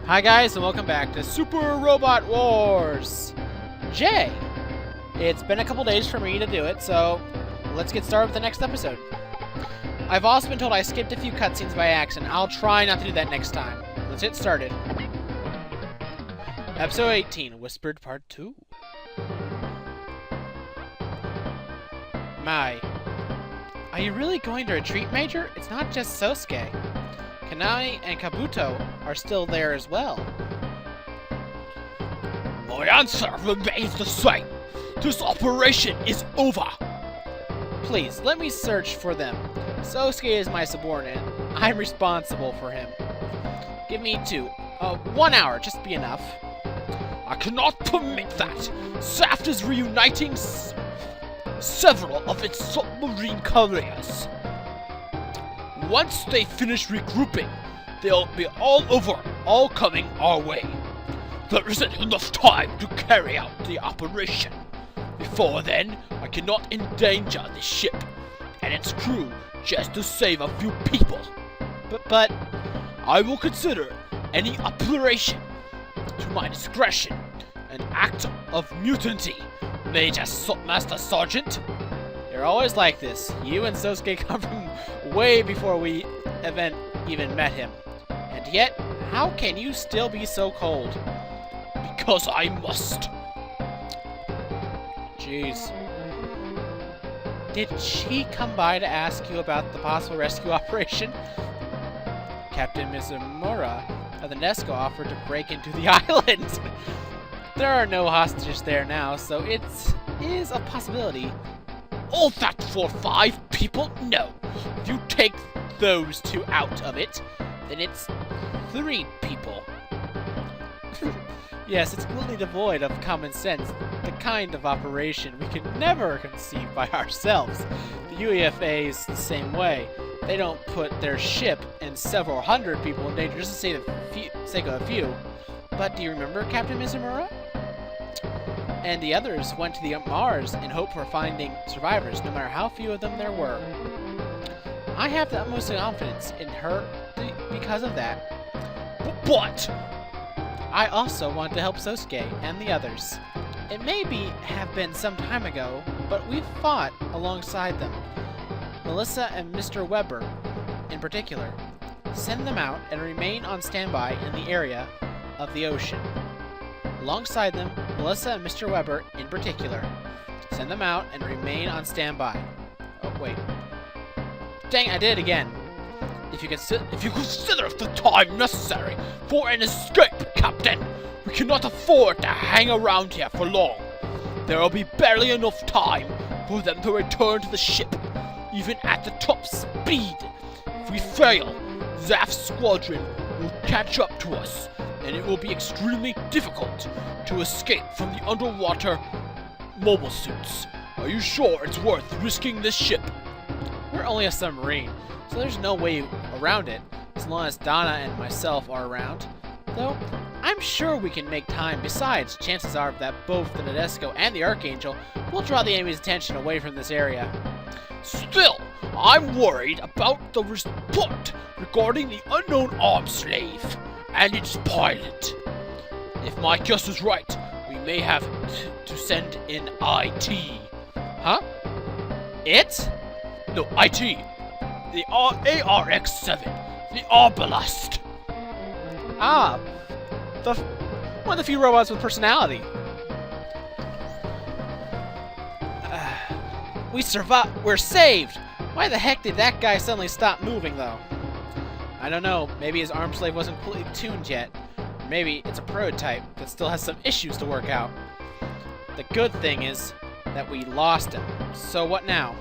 Hi guys, and welcome back to Super Robot Wars! Jay! It's been a couple days for me to do it, so let's get started with the next episode. I've also been told I skipped a few cutscenes by accident. I'll try not to do that next time. Let's get started. Episode 18, Whispered Part 2. My. Are you really going to retreat, Major? It's not just Sosuke. Kanai and Kabuto are still there as well. My answer remains the same. This operation is over. Please, let me search for them. Sosuke is my subordinate. I'm responsible for him. Give me 1 hour, just be enough. I cannot permit that. SAFT is reuniting several of its submarine carriers. Once they finish regrouping, they'll be all coming our way. There isn't enough time to carry out the operation. Before then, I cannot endanger the ship and its crew just to save a few people. But I will consider any operation to my discretion an act of mutiny, Master Sergeant. You're always like this. You and Sosuke come from way before we even met him. And yet, how can you still be so cold? Because I must. Jeez. Did she come by to ask you about the possible rescue operation? Captain Mizumura of the Nesco offered to break into the island. There are no hostages there now, so it is a possibility. All that for 5 people? No. If you take those 2 out of it, then it's 3 people. Yes, it's completely devoid of common sense. The kind of operation we could never conceive by ourselves. The UEFA is the same way. They don't put their ship and several hundred people in danger just to sake of a few. But do you remember Captain Mizumura? And the others went to the Mars in hope for finding survivors, no matter how few of them there were. I have the utmost confidence in her because of that. But I also want to help Sosuke and the others. It may have been some time ago, but we've fought alongside them. Melissa and Mr. Weber, in particular. Send them out and remain on standby in the area of the ocean. Alongside them, Melissa and Mr. Weber in particular. Send them out and remain on standby. Oh, wait. Dang, I did it again. If you consider the time necessary for an escape, Captain, we cannot afford to hang around here for long. There will be barely enough time for them to return to the ship, even at the top speed. If we fail, Zaf's squadron will catch up to us, and it will be extremely difficult to escape from the underwater mobile suits. Are you sure it's worth risking this ship? We're only a submarine, so there's no way around it, as long as Donna and myself are around. Though, I'm sure we can make time. Besides, chances are that both the Nadesco and the Archangel will draw the enemy's attention away from this area. Still, I'm worried about the report regarding the unknown arms slave and its pilot. If my guess is right, we may have to send in IT. Huh? It? No, IT. The ARX-7. The Arbalest. Ah. One of the few robots with personality. We survived. We're saved. Why the heck did that guy suddenly stop moving, though? I don't know. Maybe his arm slave wasn't completely tuned yet. Or maybe it's a prototype that still has some issues to work out. The good thing is that we lost him. So what now?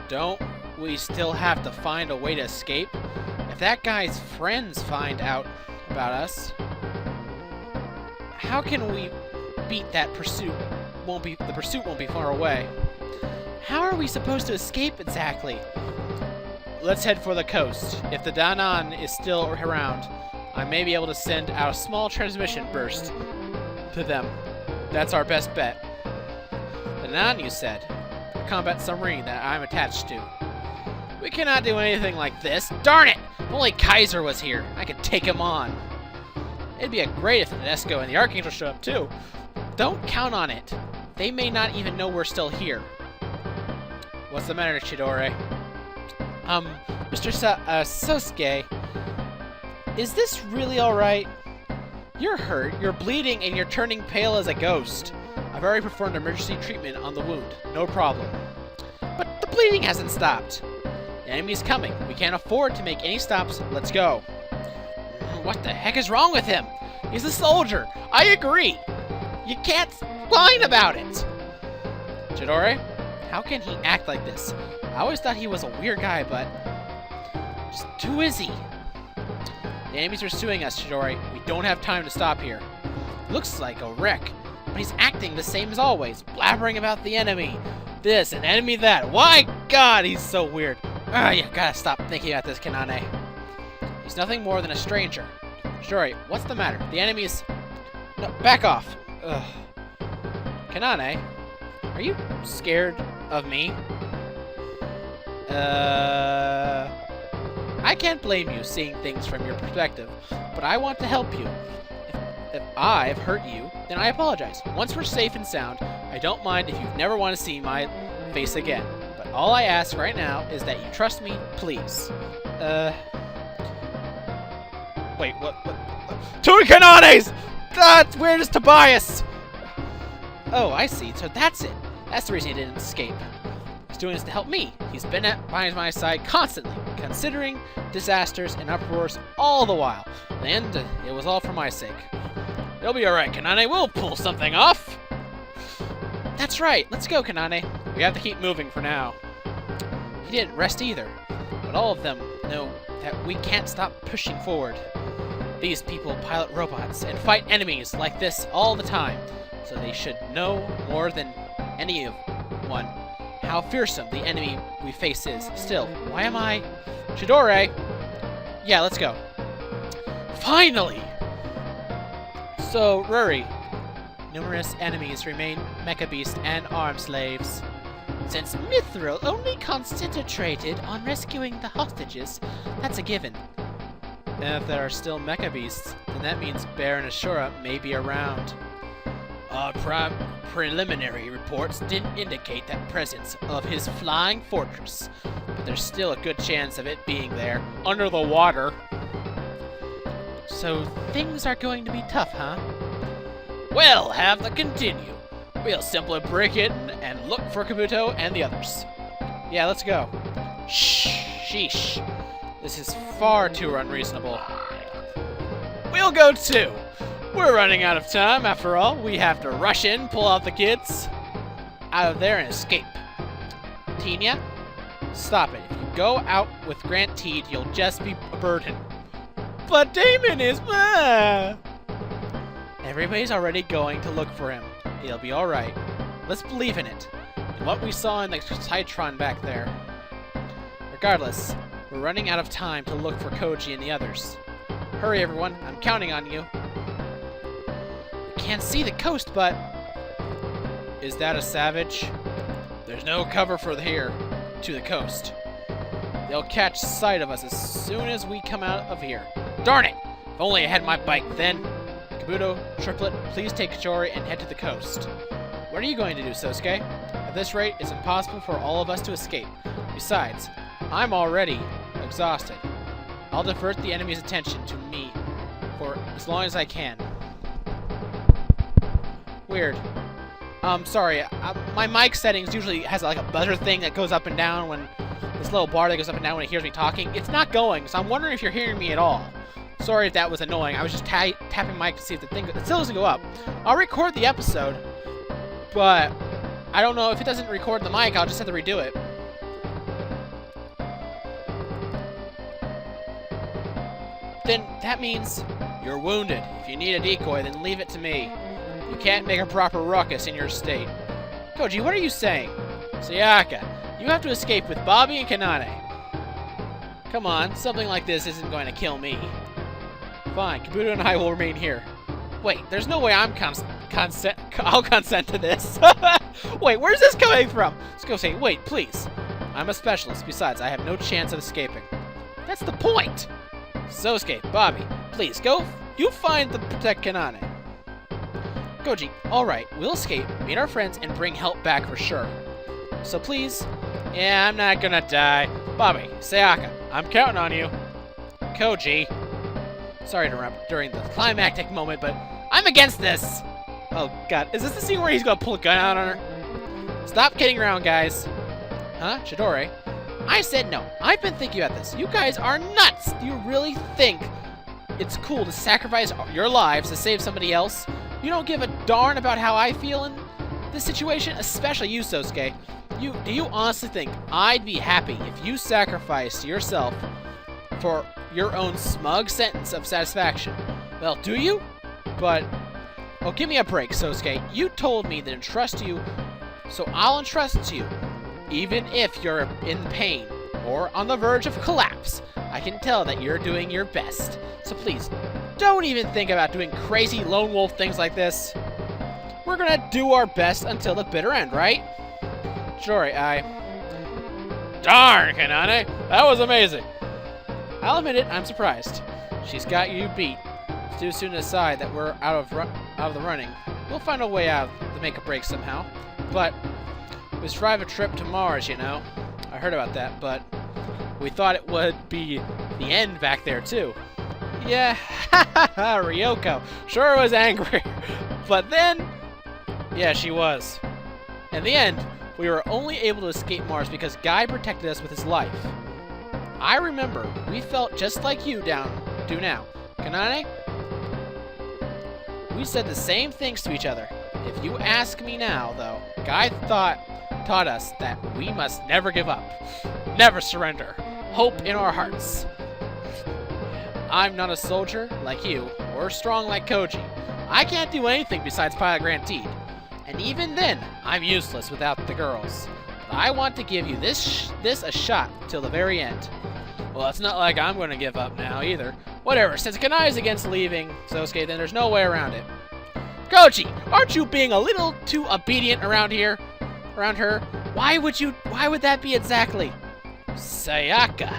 Don't we still have to find a way to escape? If that guy's friends find out about us, how can we beat that pursuit? The pursuit won't be far away. How are we supposed to escape exactly? Let's head for the coast. If the Danan is still around, I may be able to send out a small transmission burst to them. That's our best bet. The Danan, you said? A combat submarine that I'm attached to. We cannot do anything like this. Darn it! If only Kaiser was here, I could take him on. It'd be great if the Nesco and the Archangel show up too. Don't count on it. They may not even know we're still here. What's the matter, Chidori? Mr. Sosuke, is this really alright? You're hurt, you're bleeding, and you're turning pale as a ghost. I've already performed emergency treatment on the wound. No problem. But the bleeding hasn't stopped. The enemy's coming. We can't afford to make any stops. Let's go. What the heck is wrong with him? He's a soldier. I agree. You can't whine about it. Chidori, how can he act like this? I always thought he was a weird guy, but just who is he? The enemy's pursuing us, Chidori. We don't have time to stop here. Looks like a wreck, but he's acting the same as always, blabbering about the enemy. This, and enemy that. Why, God, he's so weird. You gotta stop thinking about this, Kanane. He's nothing more than a stranger. Chidori, what's the matter? The enemy's... No, back off. Ugh. Kanane, are you scared of me? I can't blame you seeing things from your perspective, but I want to help you. If I've hurt you, then I apologize. Once we're safe and sound, I don't mind if you never want to see my face again. But all I ask right now is that you trust me, please. Wait, what? Two Kananes! God, where is Tobias? Oh, I see. So that's it. That's the reason he didn't escape. He's doing this to help me. He's been behind my side constantly, considering disasters and uproars all the while. And it was all for my sake. It'll be alright, Kanane. We'll pull something off. That's right. Let's go, Kanane. We have to keep moving for now. He didn't rest either. But all of them know that we can't stop pushing forward. These people pilot robots and fight enemies like this all the time. So they should know more than anyone how fearsome the enemy we face is. Still, why am I... Chidori! Yeah, let's go. Finally! So, Ruri, numerous enemies remain Mecha Beast and arm slaves. Since Mithril only concentrated on rescuing the hostages, that's a given. And if there are still Mecha Beasts, then that means Baron Ashura may be around. Our preliminary reports didn't indicate that presence of his flying fortress, but there's still a good chance of it being there, under the water. So things are going to be tough, huh? We'll have to continue. We'll simply break in and look for Kabuto and the others. Yeah, let's go. Sheesh. This is far too unreasonable. We'll go too. We're running out of time, after all. We have to rush in, pull out the kids out of there, and escape. Tinia, stop it. If you go out with Grant Teed, you'll just be a burden. But Damon is... Everybody's already going to look for him. He'll be alright. Let's believe in it. And what we saw in the Titron back there. Regardless, we're running out of time to look for Koji and the others. Hurry, everyone. I'm counting on you. Can't see the coast, but... Is that a savage? There's no cover for here to the coast. They'll catch sight of us as soon as we come out of here. Darn it! If only I had my bike then. Kabuto, Triplet, please take Chidori and head to the coast. What are you going to do, Sosuke? At this rate, it's impossible for all of us to escape. Besides, I'm already exhausted. I'll divert the enemy's attention to me for as long as I can. Weird. Sorry. My mic settings usually has like a buzzer thing that goes up and down when... This little bar that goes up and down when it hears me talking. It's not going, so I'm wondering if you're hearing me at all. Sorry if that was annoying. I was just tapping mic to see if the thing... It still doesn't go up. I'll record the episode, but I don't know if it doesn't record the mic. I'll just have to redo it. Then that means you're wounded. If you need a decoy, then leave it to me. You can't make a proper ruckus in your state. Koji, what are you saying? Sayaka, you have to escape with Bobby and Kanane. Come on, something like this isn't going to kill me. Fine, Kabuto and I will remain here. Wait, there's no way I'll consent to this. Wait, where's this coming from? Let's go say, wait, please. I'm a specialist. Besides, I have no chance of escaping. That's the point. Sosuke, Bobby, please go You find the protect Kanane. Koji, alright, we'll escape, meet our friends, and bring help back for sure. So please... Yeah, I'm not gonna die. Bobby, Sayaka, I'm counting on you. Koji. Sorry to interrupt during the climactic moment, but I'm against this! Oh god, is this the scene where he's gonna pull a gun out on her? Stop kidding around, guys. Huh? Chidori? I said no. I've been thinking about this. You guys are nuts! Do you really think it's cool to sacrifice your lives to save somebody else? You don't give a darn about how I feel in this situation? Especially you, Sosuke. Do you honestly think I'd be happy if you sacrificed yourself for your own smug sentence of satisfaction? Well, do you? But, oh, give me a break, Sosuke. You told me to entrust you, so I'll entrust to you. Even if you're in pain or on the verge of collapse, I can tell that you're doing your best. So please, don't even think about doing crazy lone wolf things like this. We're gonna do our best until the bitter end, right? Sure, Darn, Kanane! That was amazing! I'll admit it, I'm surprised. She's got you beat. It's too soon to decide that we're out of the running. We'll find a way out to make a break somehow. But we strive a trip to Mars, you know. I heard about that, but we thought it would be the end back there too. Yeah, Ryoko sure was angry. But then, yeah, she was. In the end, we were only able to escape Mars because Guy protected us with his life. I remember we felt just like you do now. Kanane? We said the same things to each other. If you ask me now, though, Guy taught us that we must never give up. Never surrender. Hope in our hearts. I'm not a soldier like you, or strong like Koji. I can't do anything besides Pilot Grantee. And even then, I'm useless without the girls. But I want to give you this a shot till the very end. Well, it's not like I'm going to give up now either. Whatever, since Kanae's against leaving Sosuke, then there's no way around it. Koji, aren't you being a little too obedient around here? Around her? Why would that be exactly? Sayaka,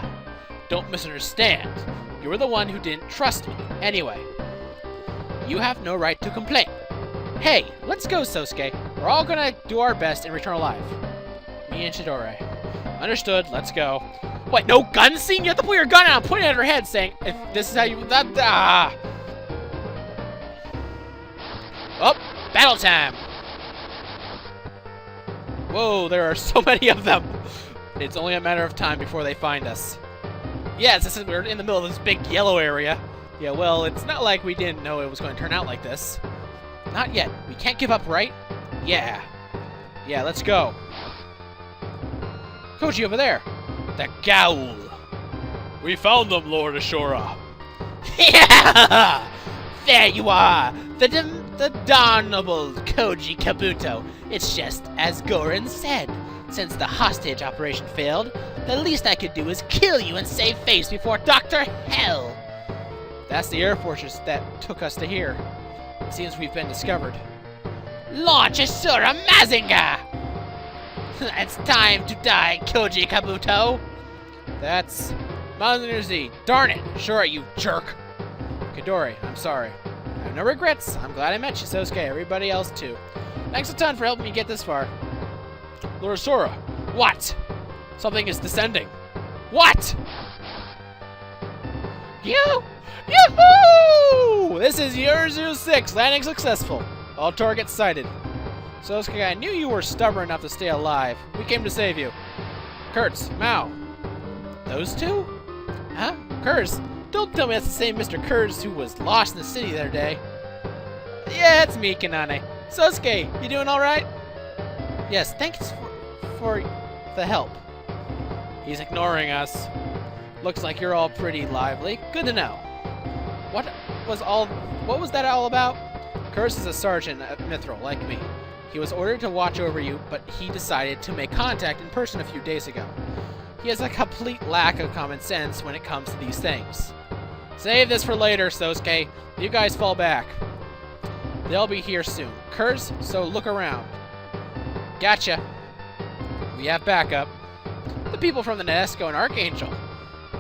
don't misunderstand. You were the one who didn't trust me. Anyway, you have no right to complain. Hey, let's go, Sosuke. We're all gonna do our best and return alive. Me and Chidori. Understood, let's go. What, no gun scene? You have to pull your gun out and point it at her head saying, if this is how you... Oh, battle time! Whoa, there are so many of them. It's only a matter of time before they find us. Yes, we're in the middle of this big yellow area. Yeah, well, it's not like we didn't know it was going to turn out like this. Not yet. We can't give up, right? Yeah. Yeah, let's go. Koji over there. The Gaul. We found them, Lord Ashura. Yeah! There you are. The Darnable Koji Kabuto. It's just as Goran said. Since the hostage operation failed, the least I could do is kill you and save face before Dr. Hell. That's the air fortress that took us to here. It seems we've been discovered. Launch Ashura Mazinga! It's time to die, Koji Kabuto. That's Mazinger Z. Darn it! Sure, you jerk. Kidori, I'm sorry. I have no regrets. I'm glad I met you, Sosuke. Everybody else, too. Thanks a ton for helping me get this far. Lord Ashura. What? Something is descending. What? Yahoo! This is Yurzu 6. Landing successful. All targets sighted. Sosuke, I knew you were stubborn enough to stay alive. We came to save you. Kurtz, Mao. Those two? Huh? Kurtz? Don't tell me that's the same Mr. Kurtz who was lost in the city the other day. Yeah, it's me, Kanane. Sosuke, you doing alright? Yes, thanks for the help. He's ignoring us. Looks like you're all pretty lively. Good to know. What was that all about? Kurtz is a sergeant at Mithril, like me. He was ordered to watch over you, but he decided to make contact in person a few days ago. He has a complete lack of common sense when it comes to these things. Save this for later, Sosuke. You guys fall back. They'll be here soon. Kurtz, so look around. Gotcha. We have backup. The people from the Nesco and Archangel.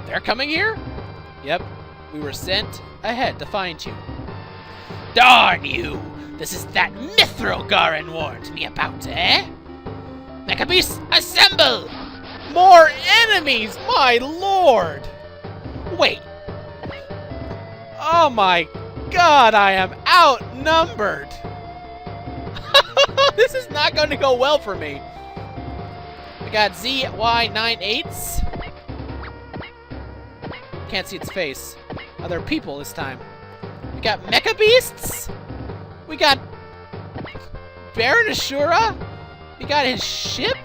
They're coming here? Yep. We were sent ahead to find you. Darn you! This is that Mithril Garen warned me about, eh? Mecha Beasts, assemble! More enemies, my lord! Wait, Oh my god, I am outnumbered! This is not going to go well for me. We got ZY98s. Can't see its face. Oh, they're people this time. We got Mecha Beasts. We got Baron Ashura. We got his ship.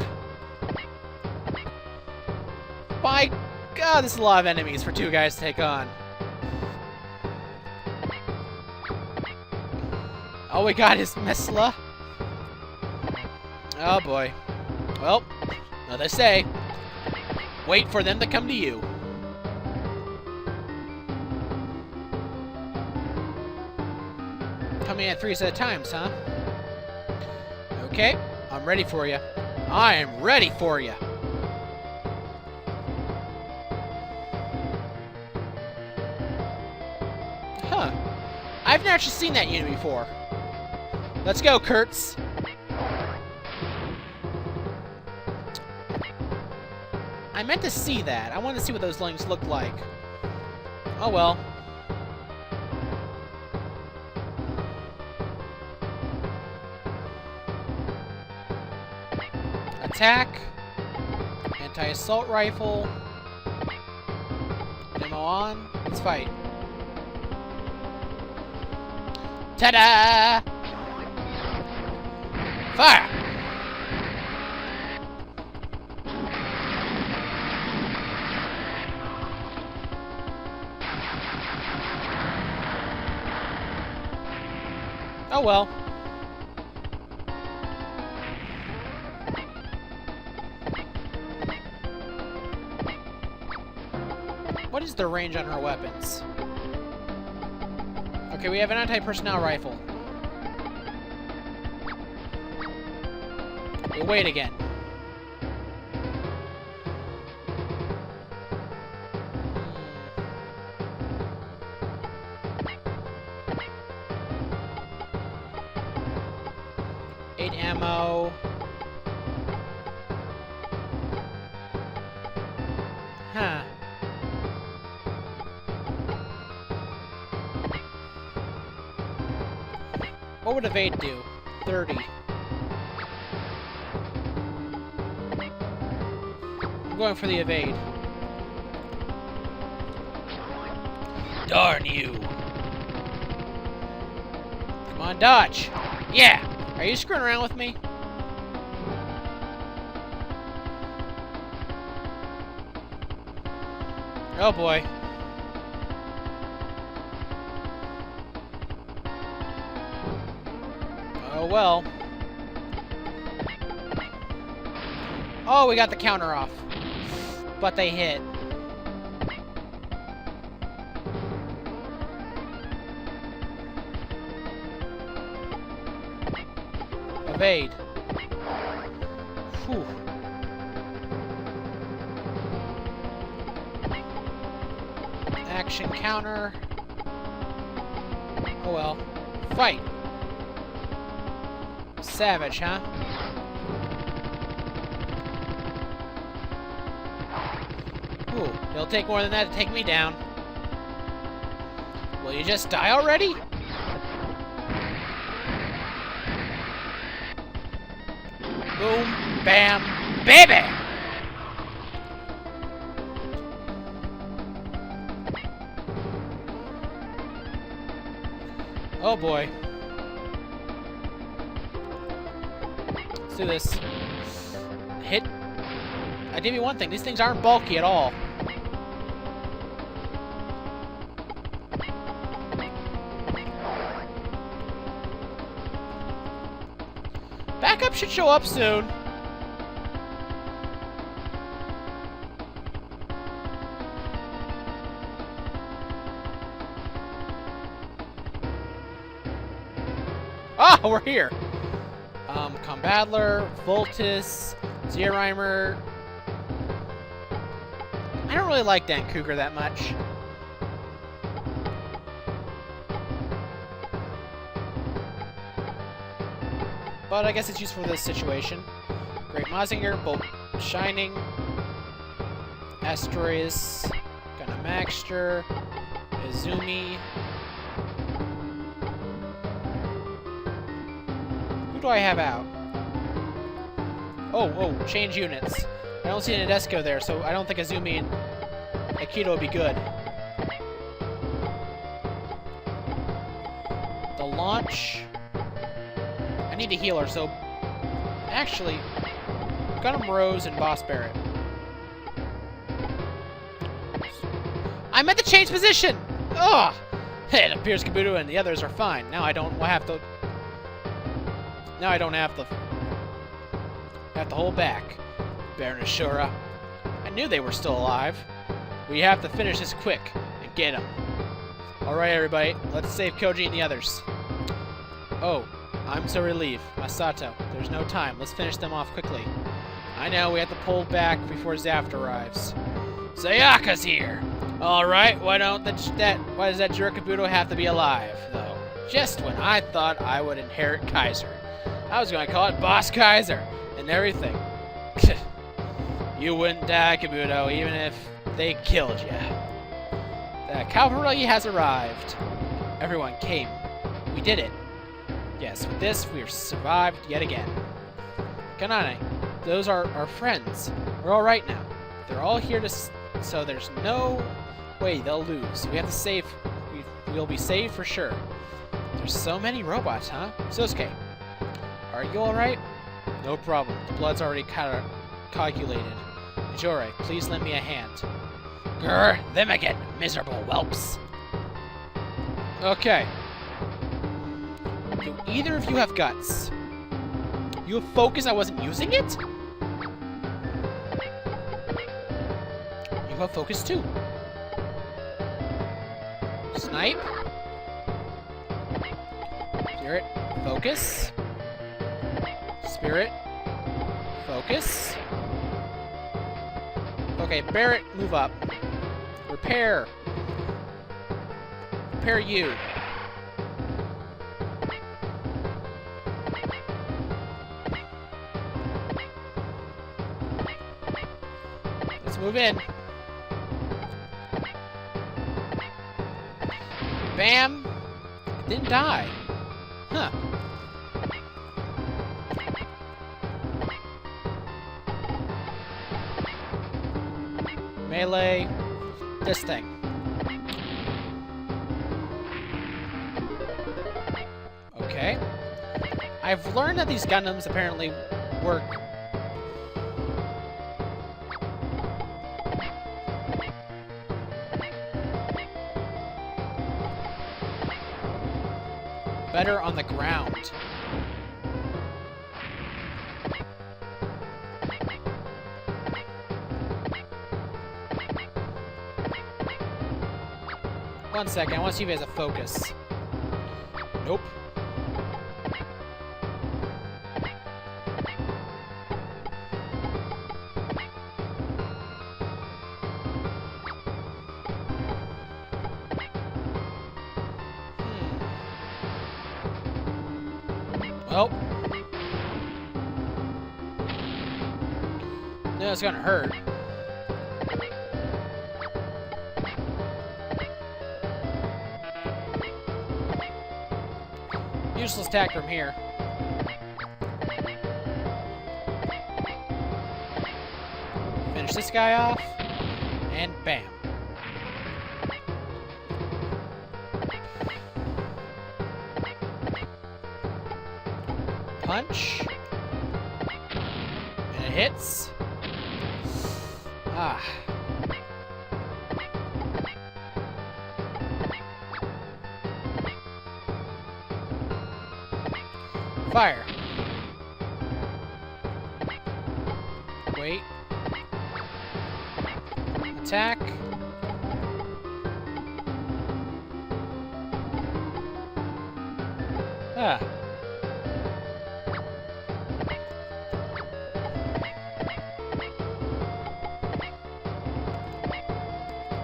My god, this is a lot of enemies for 2 guys to take on. Oh, we got his Mesla. Oh boy. Well, what they say, wait for them to come to you. Coming at 3 set of times, huh? Okay, I'm ready for you. I am ready for you. Huh. I've never actually seen that unit before. Let's go, Kurtz. I meant to see that. I wanted to see what those things looked like. Oh well. Attack. Anti-assault rifle. Demo on. Let's fight. Ta-da! Fire! Oh well. What is the range on her weapons? Okay, we have an anti-personnel rifle. We'll wait again. Ammo. Huh. What would evade do? 30. I'm going for the evade. darn you! Come on, dodge! Yeah! Are you screwing around with me? Oh boy. Oh well. Oh, we got the counter off. But they hit. Evade. Whew. Action counter. Oh well. Fight! Savage, huh? Ooh, it'll take more than that to take me down. Will you just die already? Boom, bam, baby! Oh boy. Let's do this. Hit. I give you one thing, these things aren't bulky at all. Backup should show up soon. Ah, we're here. Combattler, Voltus, Zerimer. I don't really like Dan Cougar that much. but I guess it's useful for this situation. Great Mazinger, Bolt Shining, Asteroids, Gunamaxter, Izumi. Who do I have out? Oh, change units. I don't see an Nadesco there, so I don't think Izumi and Aikido would be good. The launch. I need a healer, so actually, Gunham Rose and Boss Barrett. I meant to change position! Ugh! It appears Kabuto and the others are fine. Now I don't have to. Now I don't have to hold back. Baron Ashura. I knew they were still alive. We have to finish this quick and get them. Alright, everybody. Let's save Koji and the others. Oh, I'm so relieved. Masato, there's no time. Let's finish them off quickly. I know, we have to pull back before Zaft arrives. Sayaka's here! Alright, why does that jerk Kabuto have to be alive, though? Just when I thought I would inherit Kaiser. I was going to call it Boss Kaiser and everything. You wouldn't die, Kabuto, even if they killed you. The cavalry has arrived. Everyone came. We did it. Yes, with this, we have survived yet again. Kanane, those are our friends. We're all right now. They're all here so there's no way they'll lose. We have to save. We'll be saved for sure. There's so many robots, huh? Sosuke, are you all right? No problem. The blood's already calculated. Jore, please lend me a hand. Grr, them again, miserable whelps. Okay. Do either of you have guts? You have focus, I wasn't using it? You have focus too. Snipe. Spirit, focus. Spirit, focus. Okay, Barrett, move up. Repair. Repair you. Let's move in. Bam! Didn't die. Huh. Melee. This thing. Okay. I've learned that these Gundams apparently work better on the ground. One second, I want to see if he has a focus. Nope. Well. No, it's gonna hurt. Useless attack from here. Finish this guy off, and bam. Punch. And it hits. Ah. Fire. Wait. Attack. Ah.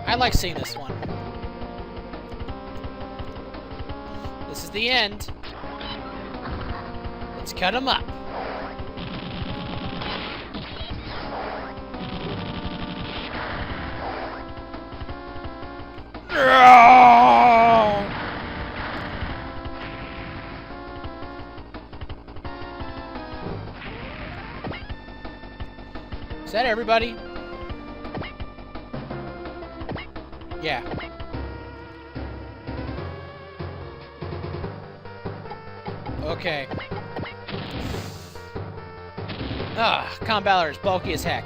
I like seeing this one. This is the end. Let's cut him up. Is that everybody? Yeah. Okay. Con Balor is bulky as heck.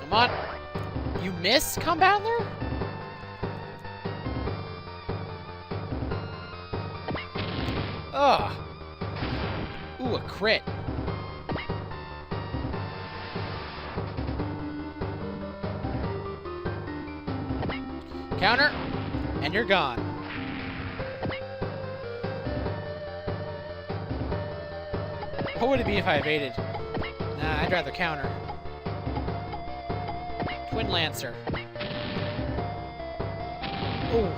Come on. You miss, Con Balor? Ugh. Ooh, a crit. Counter, and you're gone. What would it be if I evaded? Nah, I'd rather counter. Twin Lancer. Ooh.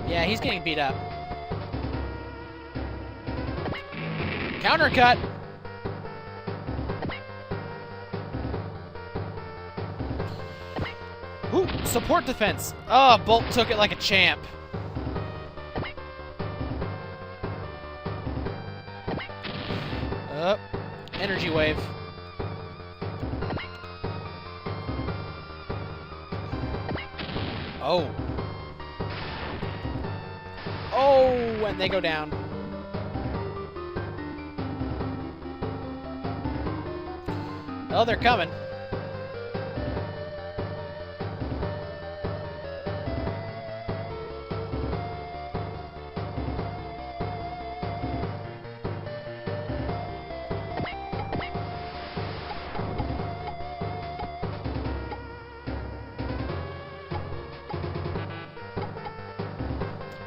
Yeah, he's getting beat up. Counter cut. Ooh, support defense. Oh, Bolt took it like a champ. Energy wave. Oh. Oh, and they go down. Oh, they're coming.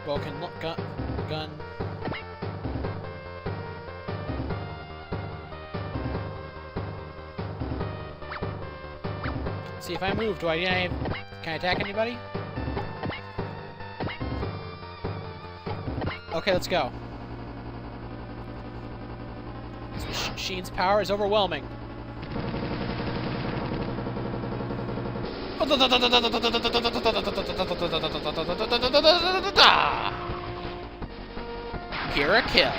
Broken gun. See if I move. Can I attack anybody? Okay, let's go. This machine's power is overwhelming. Here a kill.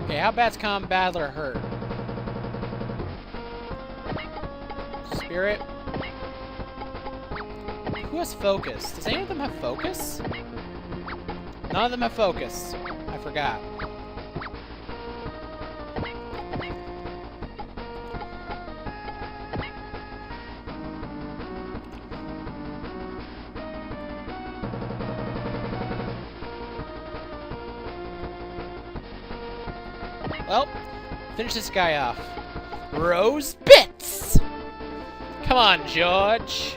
Okay, how bad's Con Balor hurt? Spirit. Who has focus? Does any of them have focus? None of them have focus. I forgot. Well, finish this guy off. Rose Bits! Come on, George.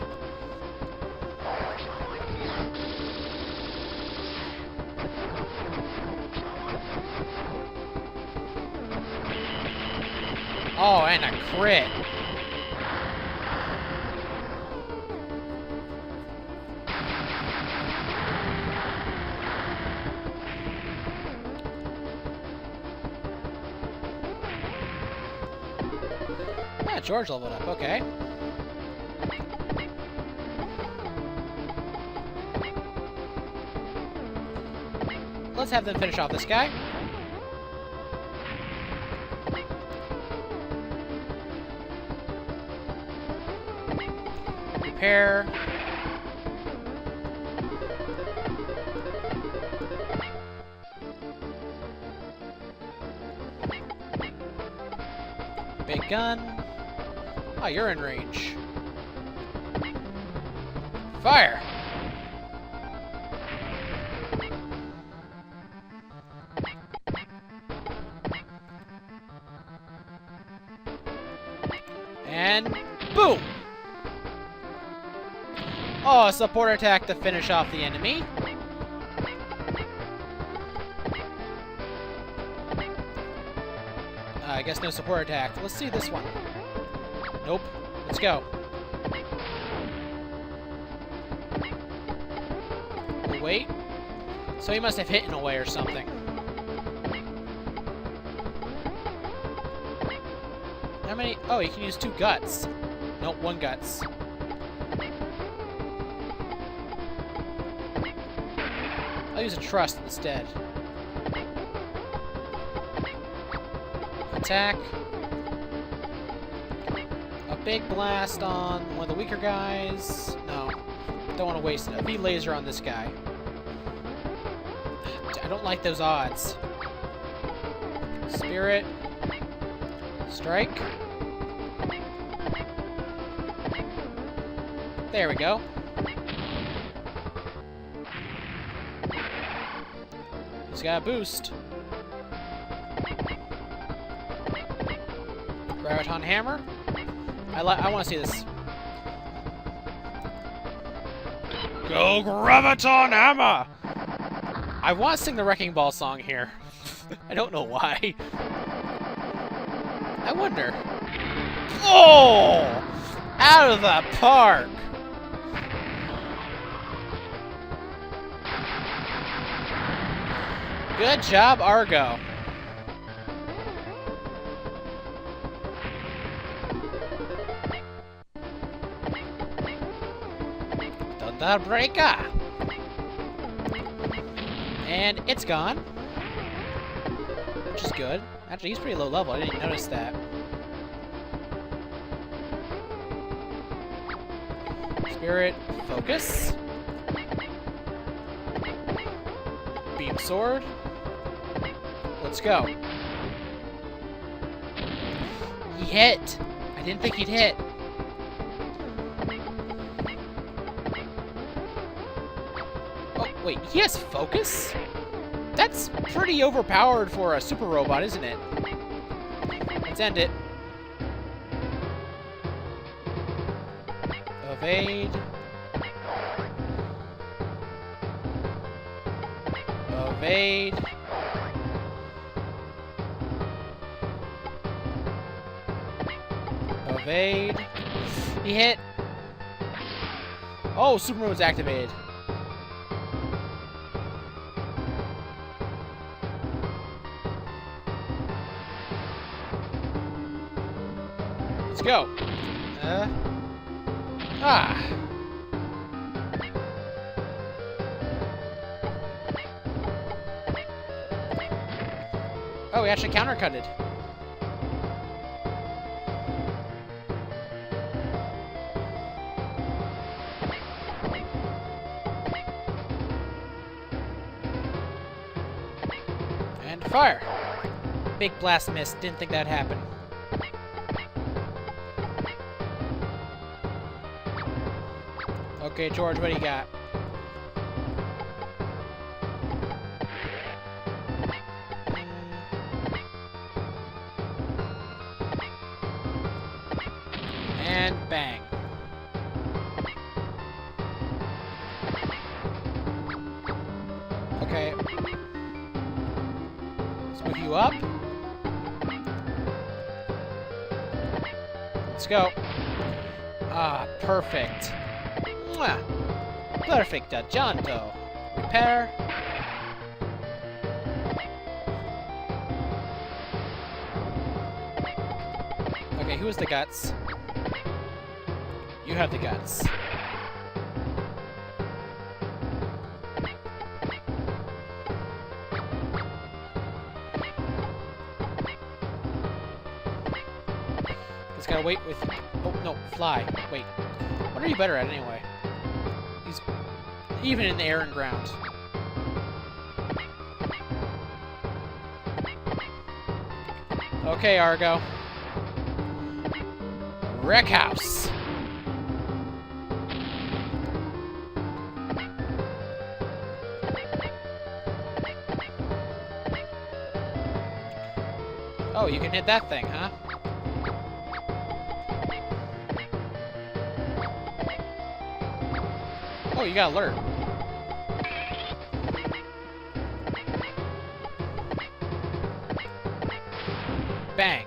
Oh, and a crit. Yeah, George leveled up. Okay. Let's have them finish off this guy. Repair. Big gun. Oh, you're in range. Fire! And boom! Oh, a support attack to finish off the enemy. I guess no support attack. Let's see this one. Nope. Let's go. Wait. So he must have hit in a way or something. How many? Oh, he can use 2 guts. Nope, 1 guts. I'll use a trust instead. Attack. A big blast on one of the weaker guys. No, don't want to waste it. A V laser on this guy. I don't like those odds. Spirit. Strike. There we go. He's got a boost. Graviton Hammer. I want to see this. Go Graviton Hammer! I want to sing the Wrecking Ball song here. I don't know why. I wonder. Oh! Out of the park! Good job, Argo. Thunderbreaker! And it's gone. Which is good. Actually, he's pretty low level. I didn't notice that. Spirit, focus. Beam sword. Let's go. He hit. I didn't think he'd hit. Oh, wait, he has focus? That's pretty overpowered for a super robot, isn't it? Let's end it. Evade. Evade. Evade. He hit. Oh, super move's activated. Let's go. Oh, we actually countercutted. And fire. Big blast miss. Didn't think that'd happen. Okay, George, what do you got? And bang. Okay. Let's move you up. Let's go. Ah, perfect. Mwah. Perfect, Janto. Repair. Okay, who has the guts? You have the guts. Just gotta wait with... Oh, no, fly. Wait. What are you better at anyway? He's even in the air and ground. Okay, Argo. Wreck house. Oh, you can hit that thing, huh? Oh, you got alert. Bang.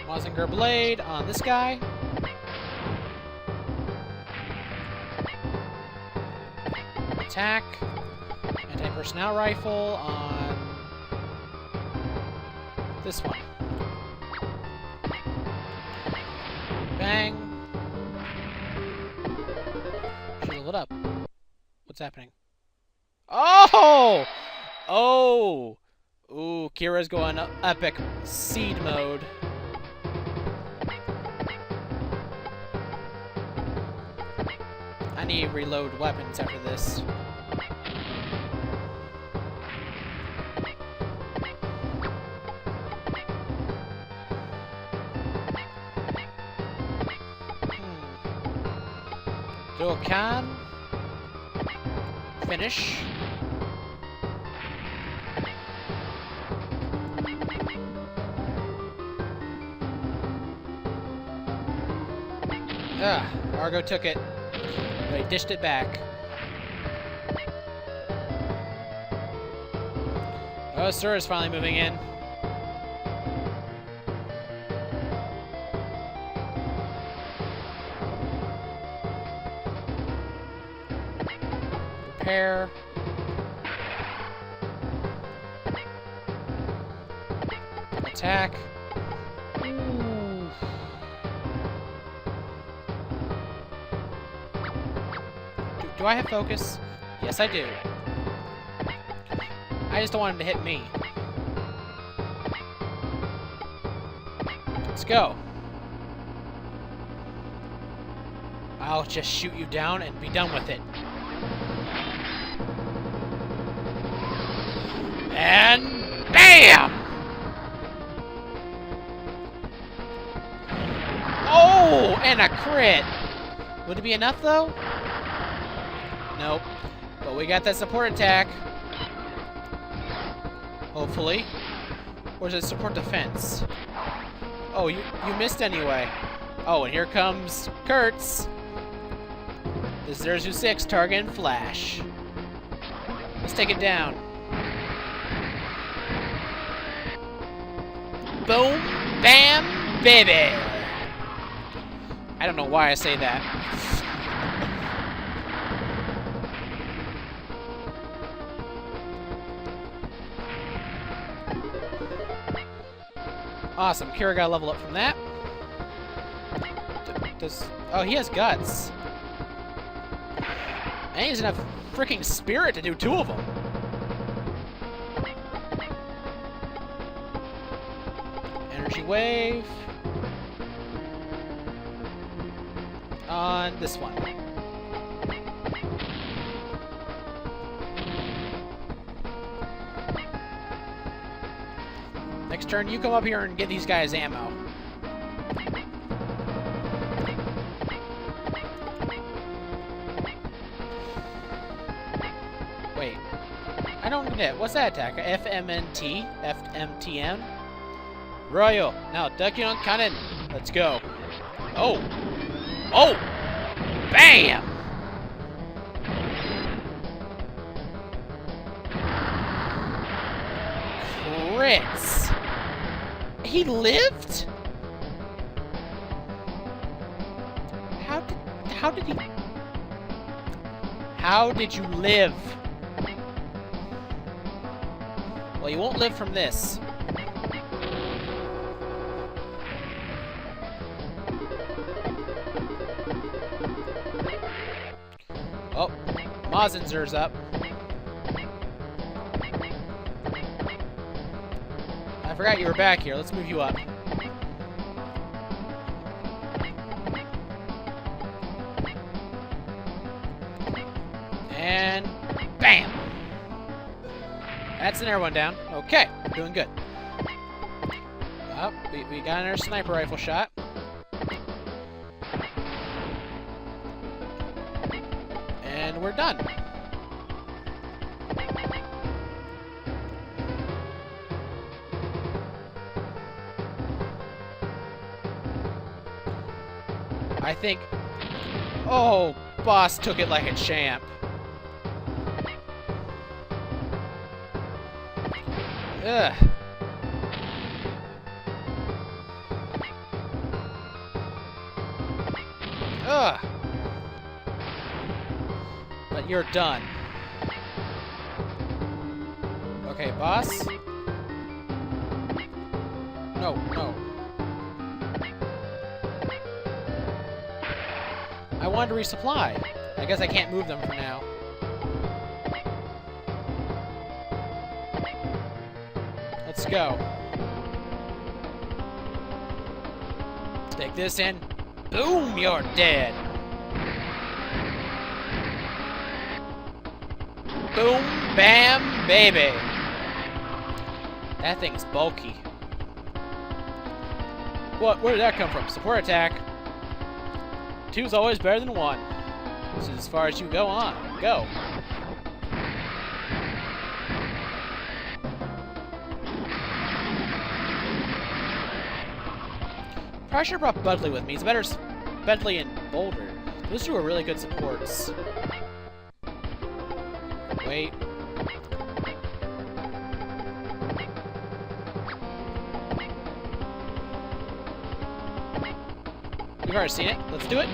Mazinger Blade on this guy. Attack. Anti-personnel rifle on this one. Bang. Shield it up. What's happening? Oh! Oh! Ooh, Kira's going epic seed mode. I need to reload weapons after this. Dokkan. Finish. Argo took it. But he dished it back. Oh, Sir is finally moving in. Repair. Attack. Ooh. Do I have focus? Yes, I do. I just don't want him to hit me. Let's go. I'll just shoot you down and be done with it. And BAM! Oh, and a crit. Would it be enough though? Nope. But we got that support attack. Hopefully. Or is it support defense? Oh, you missed anyway. Oh, and here comes Kurtz. The 026 target and flash. Let's take it down. Boom, bam, baby. I don't know why I say that. Awesome. Kira got a level up from that. Oh, he has guts. And he has enough freaking spirit to do two of them. Energy wave. On this one. Next turn, you come up here and get these guys ammo. Wait. I don't get it. What's that attack? FMNT? FMTN? Royal. Now, Decoy Cannon. Let's go. Oh! Oh! Bam! Crits. He lived? How did you live? Well, you won't live from this. Oh, Mazinger's up. I forgot you were back here. Let's move you up. And bam! That's another one down. Okay, doing good. Oh, we got another sniper rifle shot. And we're done. I think... Oh, boss took it like a champ. Ugh. Ugh. But you're done. Okay, boss. No, no. I wanted to resupply. I guess I can't move them for now. Let's go. Take this in. Boom, you're dead. Boom, bam, baby. That thing's bulky. What? Where did that come from? Support attack. 2's always better than 1. This is as far as you go on. Go. Probably should have brought Budley with me. He's better. Bentley and Boulder. Those two are really good supports. Wait. We've already seen it. Let's do it.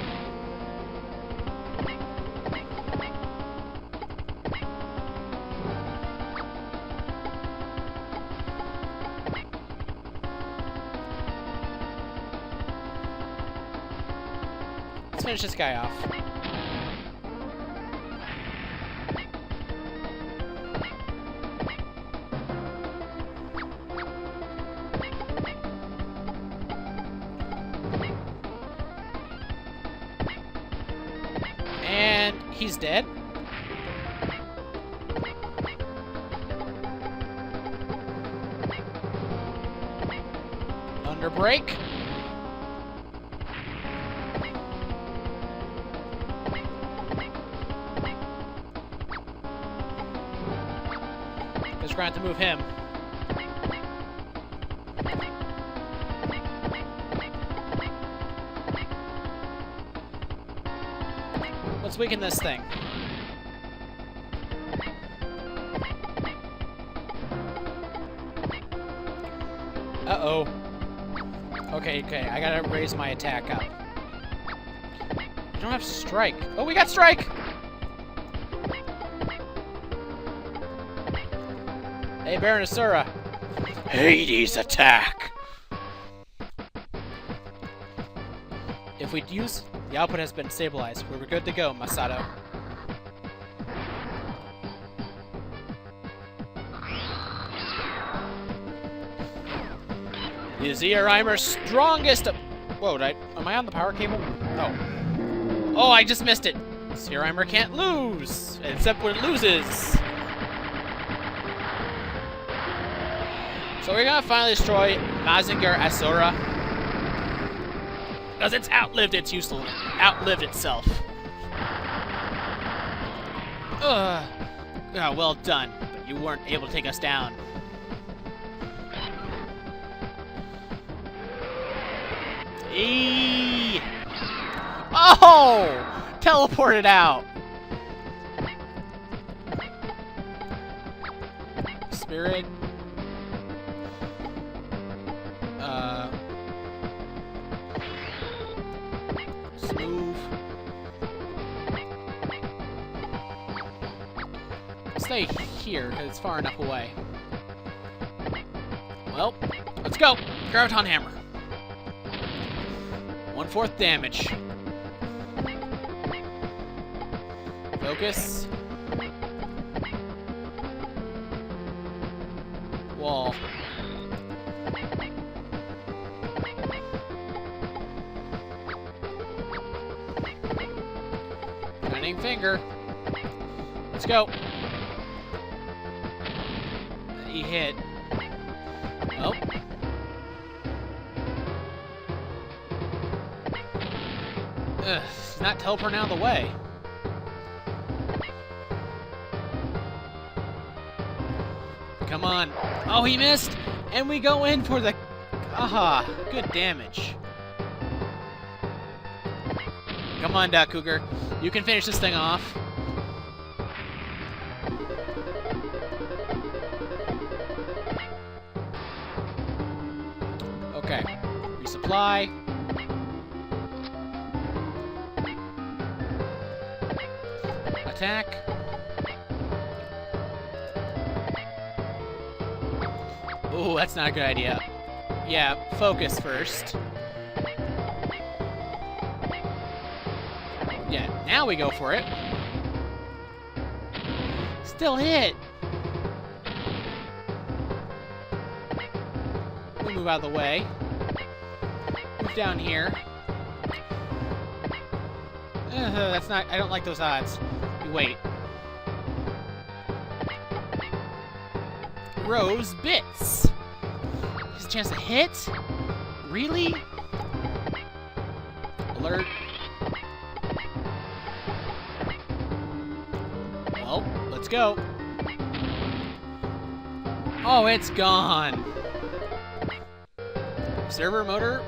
Let's finish this guy off. And he's dead. Under break. Just trying to move him. Let's weaken this thing. Uh-oh. Okay, I gotta raise my attack up. I don't have strike. Oh, we got strike! Hey, Baron Ashura. Hades attack! If we use... The output has been stabilized. We're good to go, Masato. Is Reimer's strongest... Whoa, am I on the power cable? Oh. Oh, I just missed it. Reimer can't lose, except when it loses. So we're gonna finally destroy Mazinger Ashura. Because it's outlived its usefulness. Outlived itself. Ugh. Oh, well done. But you weren't able to take us down. Eee! Oh! Teleported out! Spirit. Smooth. Stay here, because it's far enough away. Well, let's go! Graviton Hammer. 1/4 damage. Focus. Wall. Shining finger. Let's go. He hit. Oh. Ugh, he's not teleporting out of the way. Come on. Oh, he missed! And we go in for the... Aha! Good damage. Come on, Duck Cougar. You can finish this thing off. Resupply. Attack. Ooh, that's not a good idea. Yeah, focus first. Yeah, now we go for it. Still hit. We move out of the way. Move down here. That's not... I don't like those odds. We wait. Rose bits. Has a chance to hit? Really? Alert. Well, let's go. Oh, it's gone. Server motor,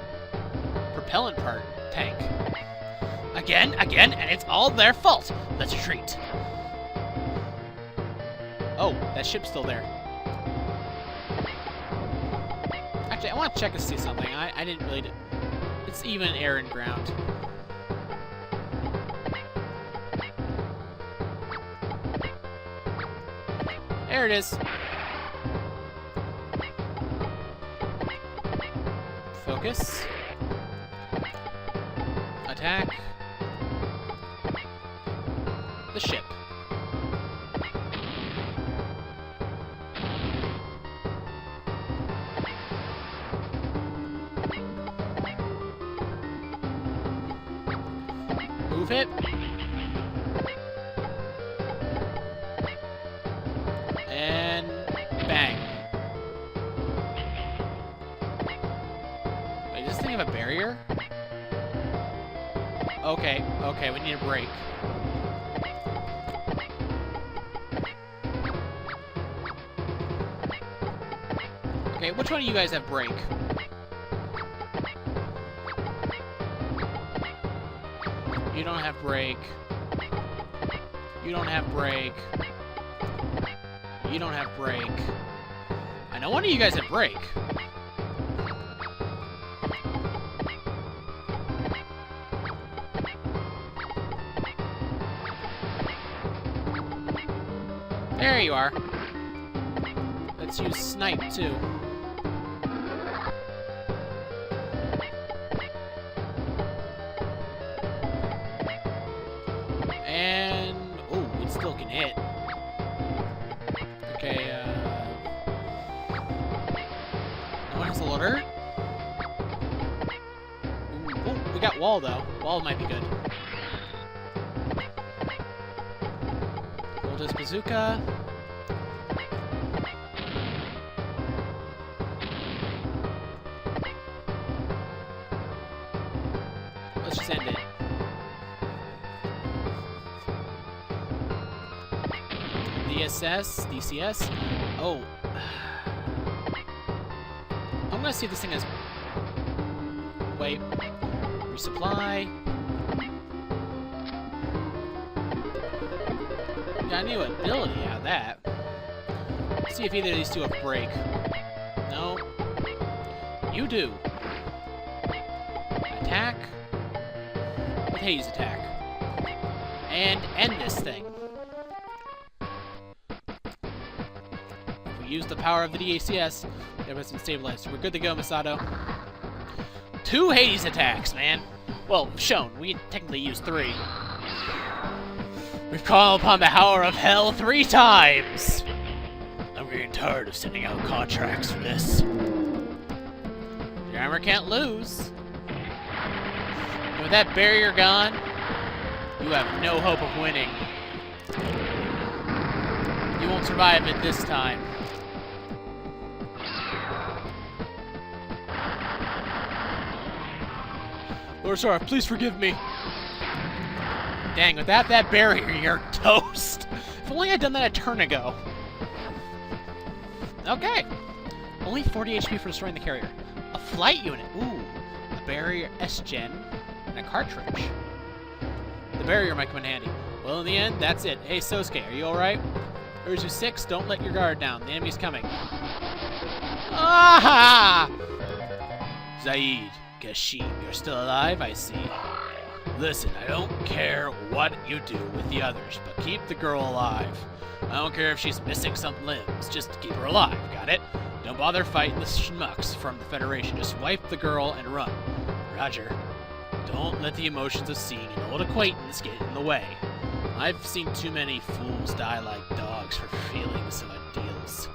propellant part, tank. Again, and it's all their fault. Let's retreat. Oh, that ship's still there. Actually, I want to check to see something. I didn't really... It's even air and ground. There it is. Focus. Attack. The ship. Move it. And bang. Wait, does this thing have a barrier? Okay, we need a break. Okay, which one of you guys have break? You don't have break. You don't have break. You don't have break. I know one of you guys have break. There you are. Let's use snipe too. And oh, it still can hit. Okay, no one has a alert? Ooh, oh, we got wall though. Wall might be good. Hold his bazooka. Let's just end it. DCS. Oh. I'm gonna see if this thing has... Wait. Resupply. Got a new ability out of that. Let's see if either of these two have break. No. You do. Attack. With Hades attack. And end this thing. Use the power of the DCS. Everyone's been stabilized. We're good to go, Masato. 2 Hades attacks, man. Well, shown. We technically used 3. We've called upon the power of hell 3 times. I'm getting tired of sending out contracts for this. Your armor can't lose. And with that barrier gone, you have no hope of winning. You won't survive it this time. Lord Sora, please forgive me. Dang, without that barrier, you're toast. If only I'd done that a turn ago. Okay. Only 40 HP for destroying the carrier. A flight unit. Ooh. A barrier S-Gen. And a cartridge. The barrier might come in handy. Well, in the end, that's it. Hey, Sosuke, are you alright? Urzu 6, don't let your guard down. The enemy's coming. Ah! Zaid, Kashim, you're still alive, I see. Listen, I don't care what you do with the others, but keep the girl alive. I don't care if she's missing some limbs, just keep her alive, got it? Don't bother fighting the schmucks from the Federation, just wipe the girl and run. Roger. Don't let the emotions of seeing an old acquaintance get in the way. I've seen too many fools die like dogs for feelings of ideals.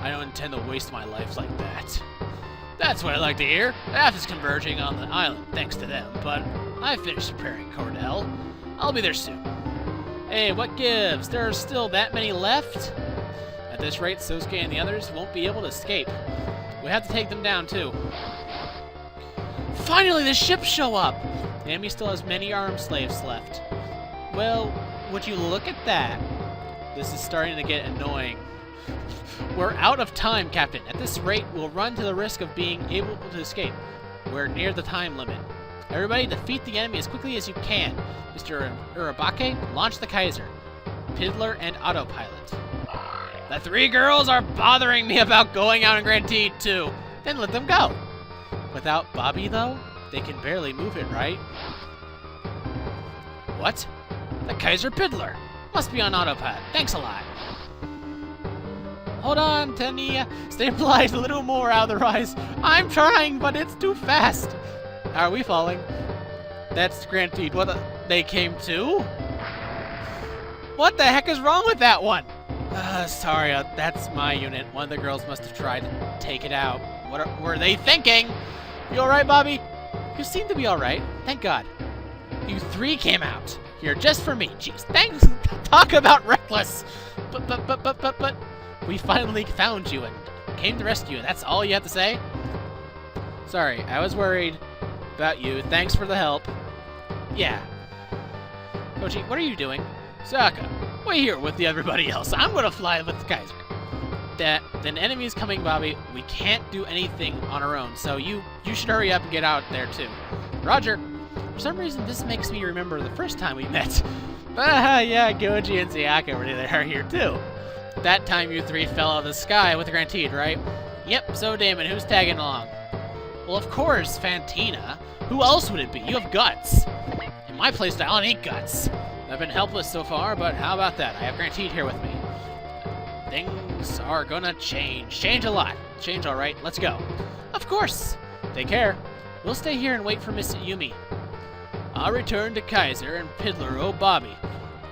I don't intend to waste my life like that. That's what I like to hear. Half is converging on the island, thanks to them, but I've finished preparing Cordell. I'll be there soon. Hey, what gives? There are still that many left? At this rate, Sosuke and the others won't be able to escape. We have to take them down, too. Finally, the ships show up! The enemy still has many armed slaves left. Well, would you look at that? This is starting to get annoying. We're out of time, Captain. At this rate, we'll run to the risk of being able to escape. We're near the time limit. Everybody, defeat the enemy as quickly as you can. Mr. Urabake, launch the Kaiser. Piddler and Autopilot. The three girls are bothering me about going out in Grand Teed, too. Then let them go. Without Bobby, though? They can barely move it, right? What? The Kaiser Piddler. Must be on autopilot. Thanks a lot. Hold on, Tania. Stabilize a little more, otherwise. I'm trying, but it's too fast. How are we falling? That's Grand What the? They came too? What the heck is wrong with that one? Sorry, that's my unit. One of the girls must have tried to take it out. What were they thinking? You alright, Bobby? You seem to be alright. Thank God. You three came out. Here just for me. Jeez, thanks. Talk about reckless. But we finally found you and came to rescue you. That's all you have to say? Sorry, I was worried about you. Thanks for the help. Yeah. Kochi, what are you doing? Saka, wait here with everybody else. I'm gonna fly with the Kaiser. Then enemy's coming, Bobby. We can't do anything on our own, so you should hurry up and get out there too. Roger. For some reason, this makes me remember the first time we met. Yeah, Goji and Sayaka were there here too. That time you three fell out of the sky with the Grand Teed, right? Yep, so Damon, who's tagging along? Well, of course, Fantina. Who else would it be? You have guts. In my playstyle, I ain't guts. I've been helpless so far, but how about that? I have Grand Teed here with me. Things are gonna change. Change a lot. Change alright. Let's go. Of course. Take care. We'll stay here and wait for Miss Yumi. I'll return to Kaiser and Piddler Bobby.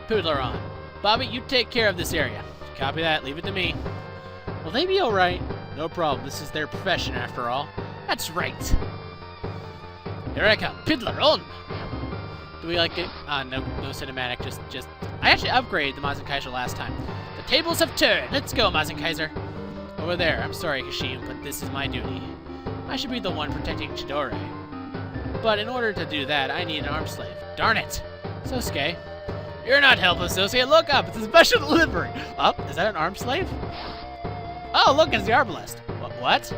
Piddler on. Bobby, you take care of this area. Copy that. Leave it to me. Will they be alright? No problem. This is their profession after all. That's right. Here I come. Piddler on. Do we like it? No cinematic. Just. I actually upgraded the Mazen Kaiser last time. The tables have turned. Let's go, Mazen Kaiser. Over there. I'm sorry, Hashim, but this is my duty. I should be the one protecting Chidori. But in order to do that, I need an arm slave. Darn it. Sosuke. You're not helpless, Sosuke. Look up. It's a special delivery. Oh, is that an arm slave? Oh, look, it's the Arbalest. What?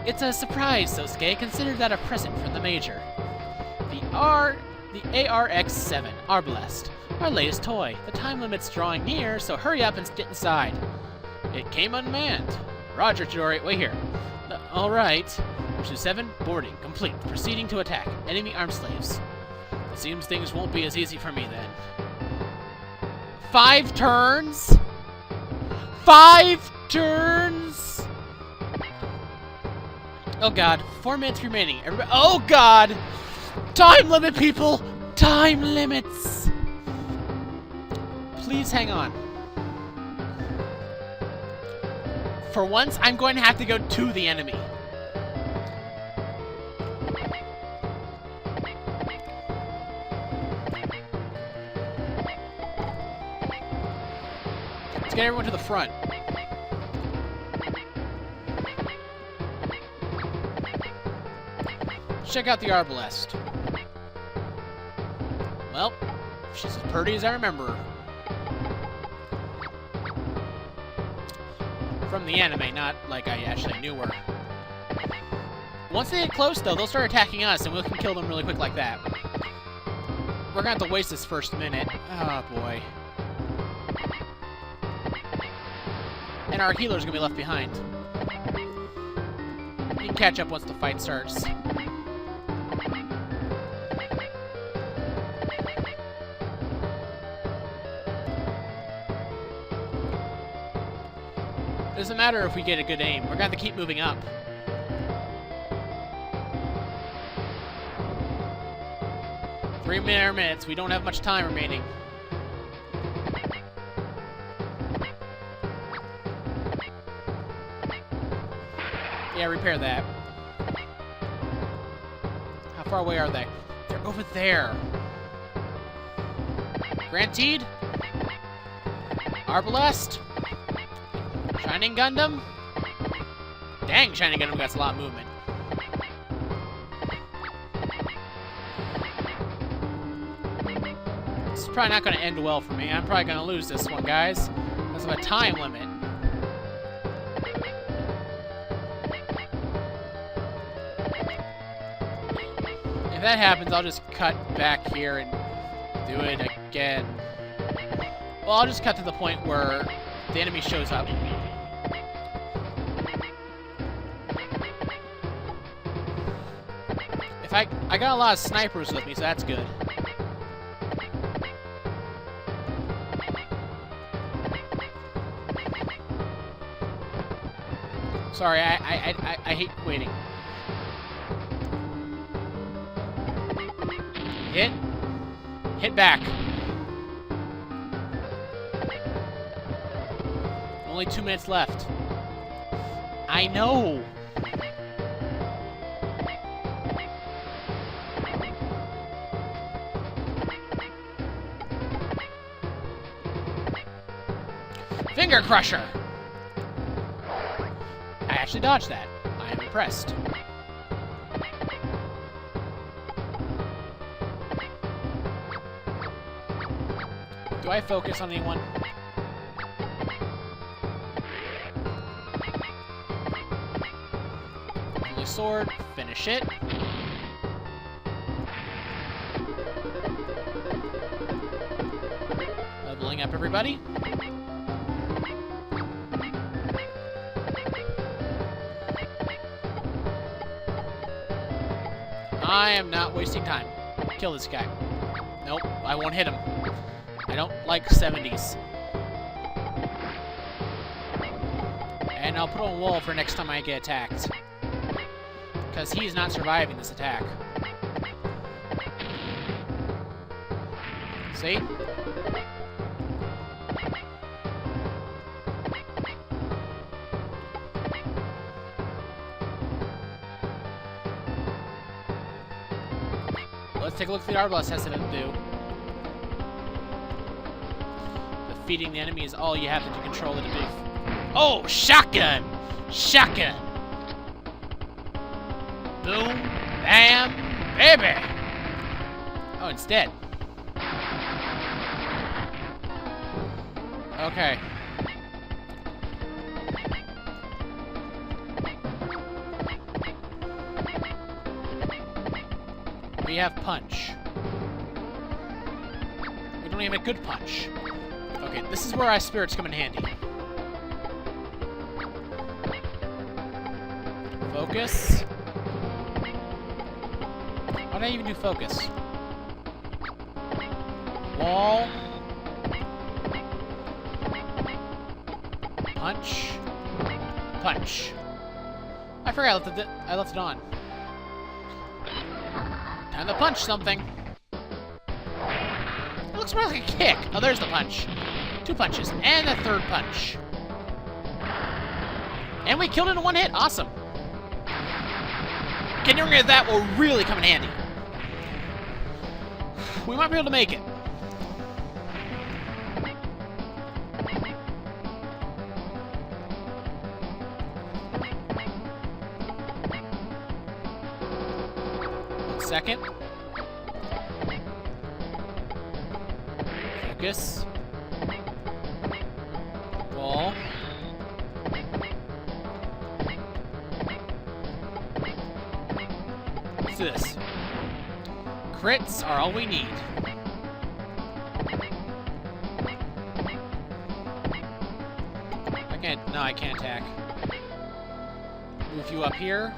It's a surprise, Sosuke. Consider that a present from the Major. The ARX-7, Arbalest. Our latest toy. The time limit's drawing near, so hurry up and get inside. It came unmanned. Roger, Chidori. Wait here. All right. Mission 7, boarding. Complete. Proceeding to attack. Enemy armed slaves. It seems things won't be as easy for me then. 5 turns? 5 turns? Oh god. 4 minutes remaining. Everybody. Oh god! Time limit, people! Time limits! Please hang on. For once, I'm going to have to go to the enemy. Let's get everyone to the front. Check out the Arbalest. Well, she's as pretty as I remember her. From the anime, not like I actually knew her. Once they get close, though, they'll start attacking us, and we can kill them really quick like that. We're gonna have to waste this first minute. Oh, boy. And our healer's gonna be left behind. You can catch up once the fight starts. doesn't matter if we get a good aim. We're gonna have to keep moving up. Three more minutes. We don't have much time remaining. Yeah, repair that. How far away are they? They're over there. Granted? Arbalest? Shining Gundam? Dang, Shining Gundam got a lot of movement. This is probably not going to end well for me. I'm probably going to lose this one, guys. Because of a time limit. If that happens, I'll just cut back here and do it again. Well, I'll just cut to the point where the enemy shows up. If I got a lot of snipers with me, so that's good. Sorry, I hate waiting. Hit back. Only 2 minutes left. I know. Finger Crusher. I actually dodged that. I am impressed. Do I focus on anyone? Holy Sword, finish it. Leveling up everybody. I am not wasting time. Kill this guy. Nope, I won't hit him. I don't like 70s. And I'll put on a wall for next time I get attacked. Because he's not surviving this attack. See? Let's take a look at the Arbalest has to do. Defeating the enemy is all you have to control it to be. Oh, shotgun! Shotgun! Boom, bam, baby! Oh, it's dead. Okay. We have punch. We don't even have a good punch. Okay, this is where our spirits come in handy. Focus. Why did I even do focus? Wall. Punch. Punch. I forgot I left it on. Time to punch something. It looks more like a kick. Oh, there's the punch. 2 punches. And a third punch. And we killed it in 1 hit. Awesome. Getting rid of that will really come in handy. We might be able to make it. Second. Focus. Wall. Let's do this. Crits are all we need. No, I can't attack. Move you up here.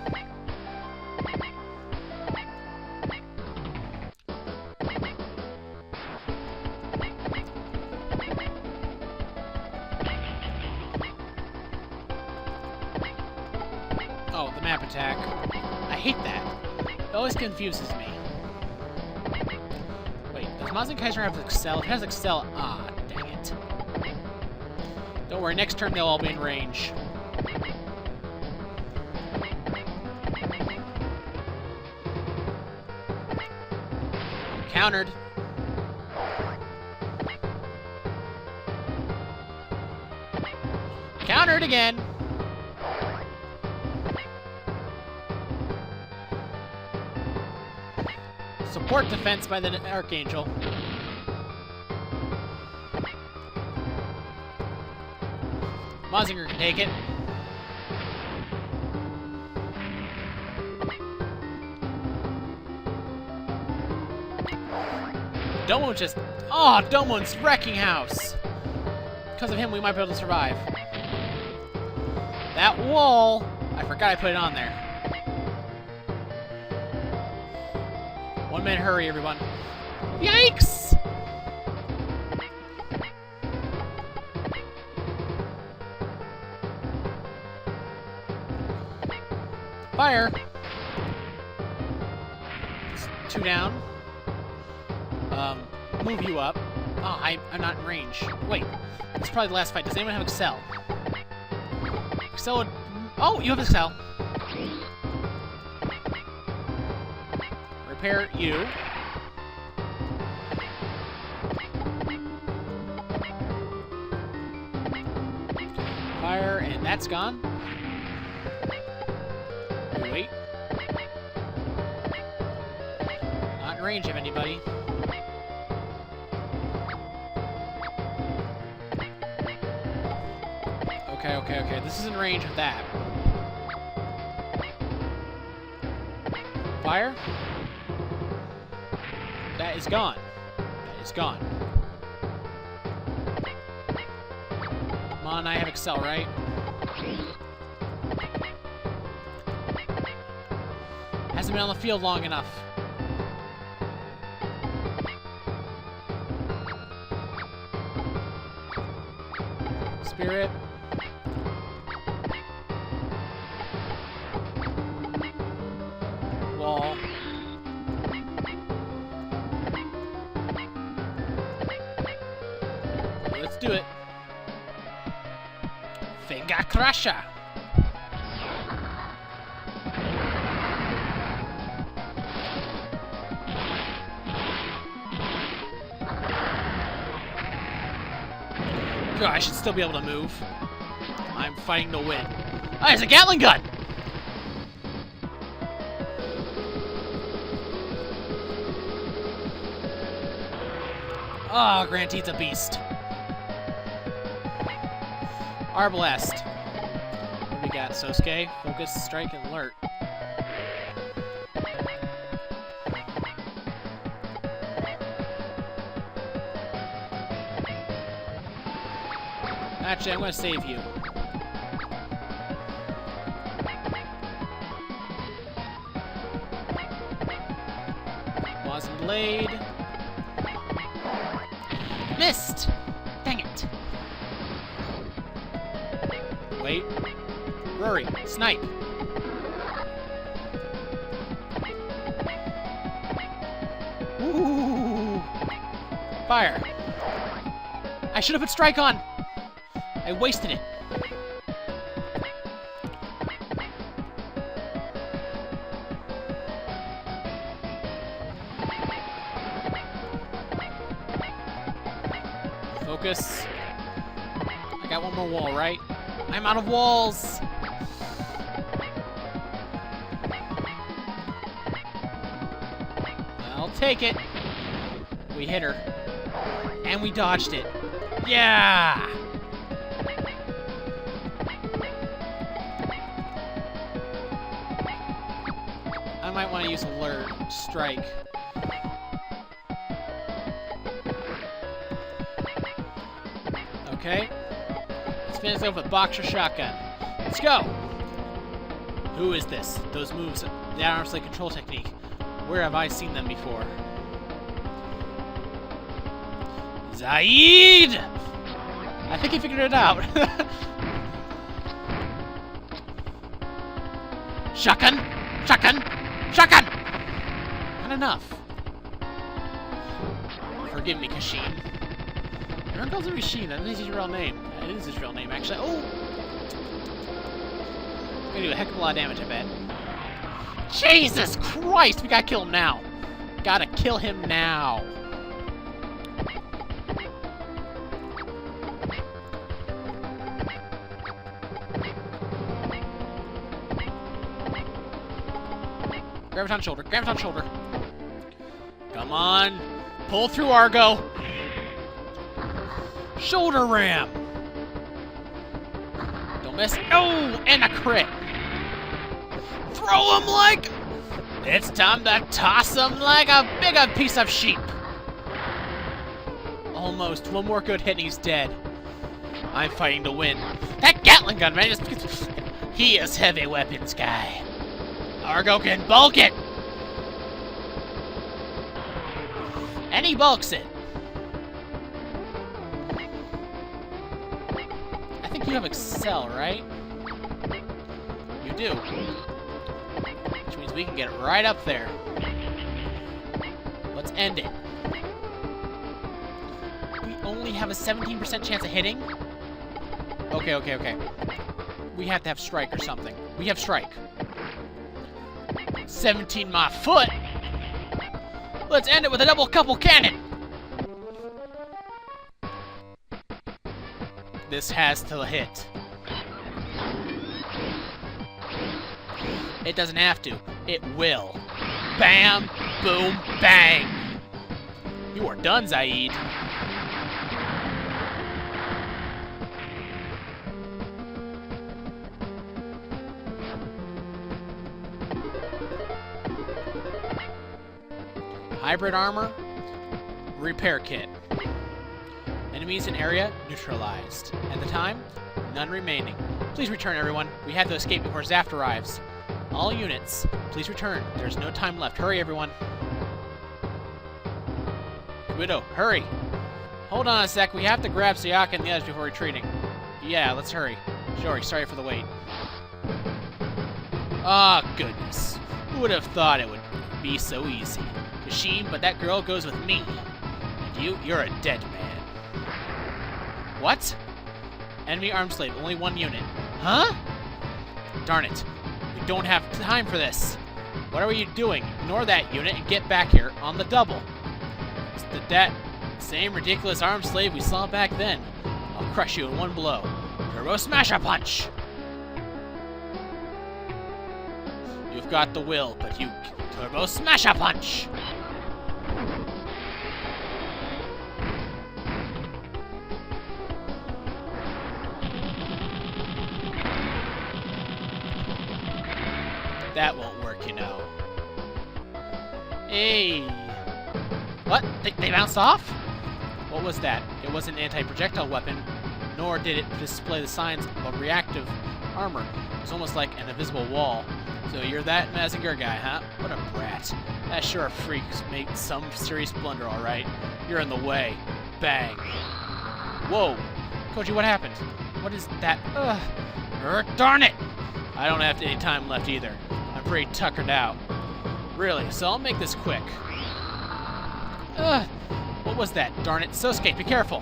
snap attack. I hate that. It always confuses me. Wait, does Mazen Kaiser have Excel? If it has Excel, ah, dang it. Don't worry, next turn they'll all be in range. Countered. Countered again. Support defense by the Archangel. Mazinger can take it. Domo just... Oh, Domo's wrecking house! Because of him, we might be able to survive. That wall... I forgot I put it on there. 1 minute hurry, everyone. Yikes! Fire! It's 2 down. Move you up. Oh, I'm not in range. Wait, this is probably the last fight. Does anyone have Excel? Excel would... Oh, you have Excel. Repair you. Fire, and that's gone. Wait. Not in range of anybody. Okay. This is in range of that. Fire. That is gone. That is gone. Come on, I have Excel, right? Hasn't been on the field long enough. Spirit. Wall. Let's do it. Finger Crusher. God, I should still be able to move. I'm fighting to win. Oh, there's a Gatling gun! Oh, Granteed's a beast. Arbalest. What do we got? Sosuke, Focus, Strike, and Alert. Actually, I'm going to save you. Wasn't Blade. Missed! Dang it. Wait. Rory, snipe. Ooh. Fire. I should have put Strike on. I wasted it. Focus. I got one more wall, right? I'm out of walls. I'll take it. We hit her. And we dodged it. Yeah! I might want to use Alert. Strike. Okay. Let's finish off with Boxer Shotgun. Let's go! Who is this? Those moves, the arm's like control technique. Where have I seen them before? Zaid! I think he figured it out. Shotgun! Shotgun! Shotgun! Not enough. Forgive me, Kashin. Everyone calls him Kashin. That is his real name. That is his real name, actually. Oh! Gonna do a heck of a lot of damage, I bet. Jesus Christ! We gotta kill him now. Gotta kill him now. Graviton shoulder. Graviton shoulder. Come on. Pull through, Argo. Shoulder ram. Don't miss. Oh, and a crit. Throw him like... It's time to toss him like a big piece of sheep. Almost. One more good hit and he's dead. I'm fighting to win. That Gatling gun, man. He is heavy weapons guy. Argo can bulk it. And he bulks it. I think you have Excel, right? You do. Which means we can get it right up there. Let's end it. We only have a 17% chance of hitting? Okay. We have to have strike or something. We have strike. 17 my foot! Let's end it with a double couple cannon! This has to hit. It doesn't have to. It will. Bam! Boom! Bang! You are done, Zaid. Hybrid armor, repair kit. Enemies in area neutralized. At the time, none remaining. Please return, everyone. We have to escape before Zaft arrives. All units, please return. There's no time left. Hurry, everyone. Widow, hurry. Hold on a sec. We have to grab Sayaka and the others before retreating. Yeah, let's hurry. Sorry for the wait. Ah, goodness. Who would have thought it would be so easy? Machine, but that girl goes with me. And you're a dead man. What? Enemy arm slave, only one unit. Huh? Darn it. We don't have time for this. What are you doing? Ignore that unit and get back here on the double. It's that same ridiculous arm slave we saw back then. I'll crush you in one blow. Turbo Smasher Punch! You've got the will, but you... Turbo Smasher Punch! That won't work, you know. Hey! What? They bounced off? What was that? It wasn't an anti-projectile weapon, nor did it display the signs of reactive armor. It was almost like an invisible wall. So you're that Mazinger guy, huh? What a brat. That sure freaks made some serious blunder, alright. You're in the way. Bang. Whoa. Koji, what happened? What is that? Darn it! I don't have any time left either. I'm pretty tuckered out. Really, so I'll make this quick. What was that? Darn it. Sosuke, be careful.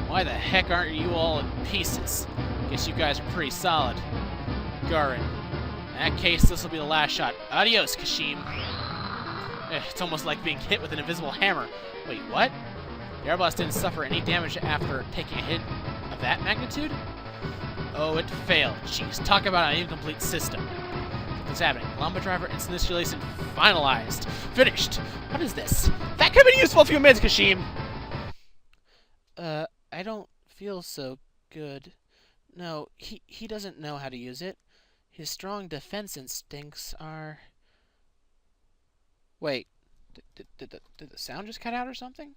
Why the heck aren't you all in pieces? Guess you guys are pretty solid. Garen. In that case, this will be the last shot. Adios, Kashim. It's almost like being hit with an invisible hammer. Wait, what? The Arbalest didn't suffer any damage after taking a hit of that magnitude? Oh, it failed. Jeez, talk about an incomplete system. What's happening? Lamba Driver installation finalized. Finished. What is this? That could have been useful a few minutes, Kashim. I don't feel so good. No, he doesn't know how to use it. His strong defense instincts are... Wait, did the sound just cut out or something?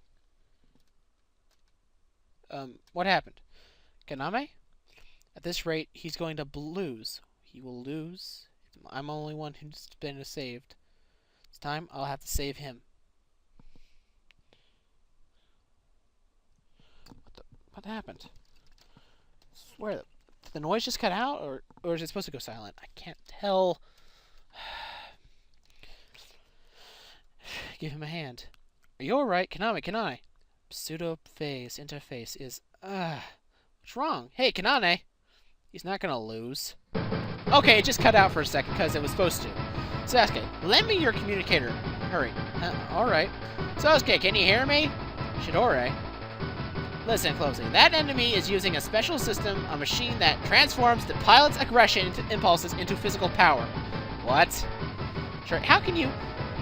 What happened? Kaname? At this rate, he's going to lose. He will lose. I'm the only one who's been saved. This time, I'll have to save him. What happened? I swear Did the noise just cut out, or is it supposed to go silent? I can't tell. Give him a hand. Are you alright? Kaname, can I? Pseudo-phase interface is... What's wrong? Hey, Kanane! He's not gonna lose. Okay, it just cut out for a second because it was supposed to. Sasuke, lend me your communicator. Hurry. Alright. Sasuke, can you hear me? Chidori. Listen closely. That enemy is using a special system, a machine that transforms the pilot's aggression impulses into physical power. What? Sure, how can you...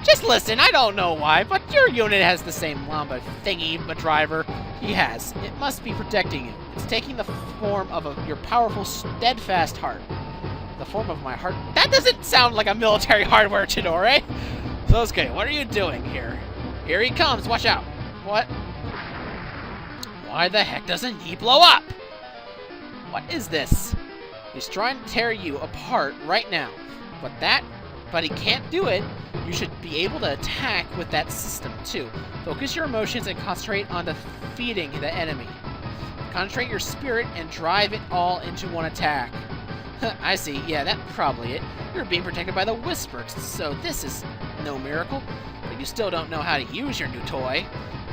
Just listen, I don't know why, but your unit has the same Lamba thingy, driver he has. It must be protecting you. It's taking the form of your powerful, steadfast heart. The form of my heart? That doesn't sound like a military hardware, Chidori! Sasuke, what are you doing here? Here he comes, watch out. What? Why the heck doesn't he blow up? What is this? He's trying to tear you apart right now. But he can't do it. You should be able to attack with that system, too. Focus your emotions and concentrate on defeating the enemy. Concentrate your spirit and drive it all into one attack. I see. Yeah, that's probably it. You're being protected by the Whispers, so this is no miracle. But you still don't know how to use your new toy.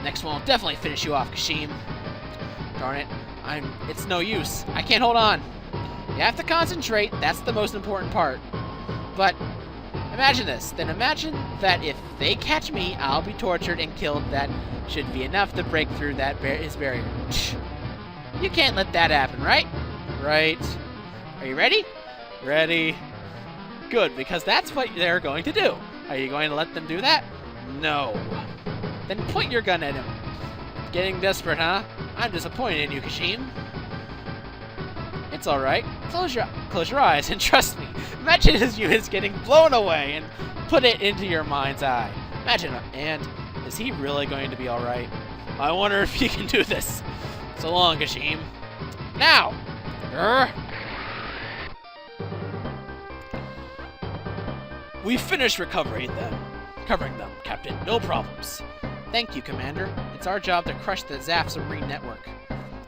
Next one will definitely finish you off, Kashim. Darn it. It's no use. I can't hold on. You have to concentrate. That's the most important part. But... imagine this. Then imagine that if they catch me, I'll be tortured and killed. That should be enough to break through his barrier. You can't let that happen, right? Right. Are you ready? Ready. Good, because that's what they're going to do. Are you going to let them do that? No. Then point your gun at him. Getting desperate, huh? I'm disappointed in you, Kashim. It's alright. Close your eyes and trust me. Imagine his units getting blown away and put it into your mind's eye. Imagine, and is he really going to be alright? I wonder if he can do this. So long, Kashim. Now! We finished covering them, Captain. No problems. Thank you, Commander. It's our job to crush the Zaf submarine network.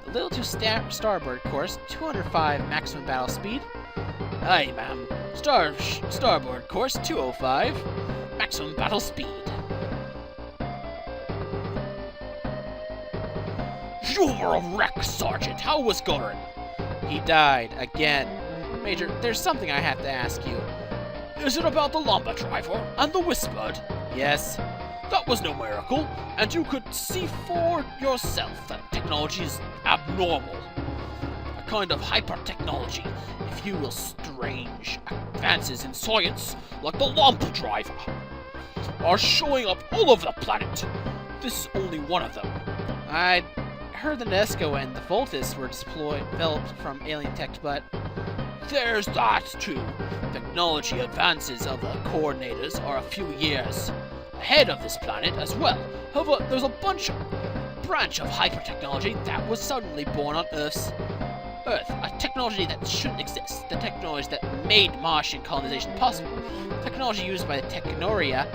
A little to starboard course, 205 maximum battle speed. Aye, ma'am. Starboard course, 205 maximum battle speed. You were a wreck, Sergeant. How was Gorin? He died again. Major, there's something I have to ask you. Is it about the Lamba Driver and the Whispered? Yes. That was no miracle, and you could see for yourself that technology is abnormal. A kind of hyper-technology, if you will, strange advances in science, like the Lamba Driver, are showing up all over the planet. This is only one of them. I heard the Nesco and the Voltus were developed from alien tech, but... There's that, too. Technology advances of the coordinators are a few years ahead of this planet as well. However, there's a branch of hyper-technology that was suddenly born on Earth, a technology that shouldn't exist, the technology that made Martian colonization possible, technology used by the Technoria,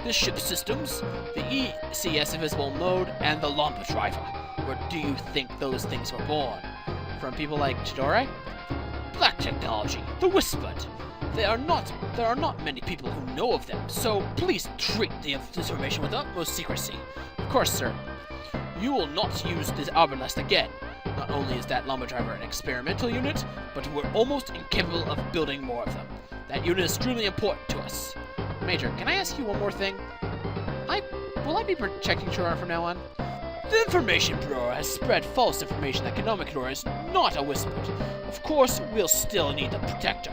the ship systems, the ECS invisible mode, and the Lamba Driver. Where do you think those things were born? From people like Chidori? Black technology, the Whispered. There are not many people who know of them, so please treat this information with utmost secrecy. Of course, sir. You will not use this Arbalest again. Not only is that Lamba Driver an experimental unit, but we're almost incapable of building more of them. That unit is extremely important to us. Major, can I ask you one more thing? Will I be checking Shura from now on? The Information Bureau has spread false information that Konomikura is not a Whispered. Of course, we'll still need the Protector.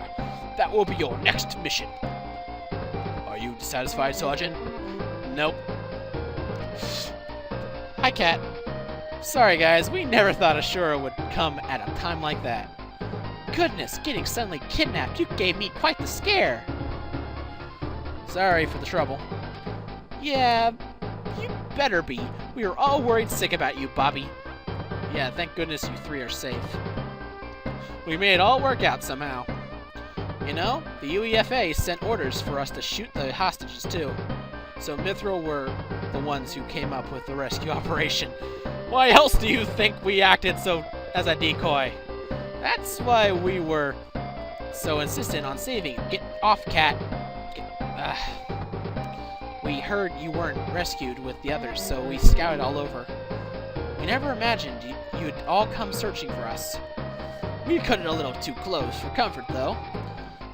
That will be your next mission. Are you dissatisfied, Sergeant? Nope. Hi, Cat. Sorry, guys, we never thought Ashura would come at a time like that. Goodness, getting suddenly kidnapped, you gave me quite the scare. Sorry for the trouble. Yeah, you better be. We were all worried sick about you, Bobby. Yeah, thank goodness you three are safe. We made it all work out somehow. You know, the UEFA sent orders for us to shoot the hostages too. So Mithril were the ones who came up with the rescue operation. Why else do you think we acted so as a decoy? That's why we were so insistent on saving you. Get off, cat. We heard you weren't rescued with the others, so we scouted all over. We never imagined you'd all come searching for us. We cut it a little too close for comfort, though.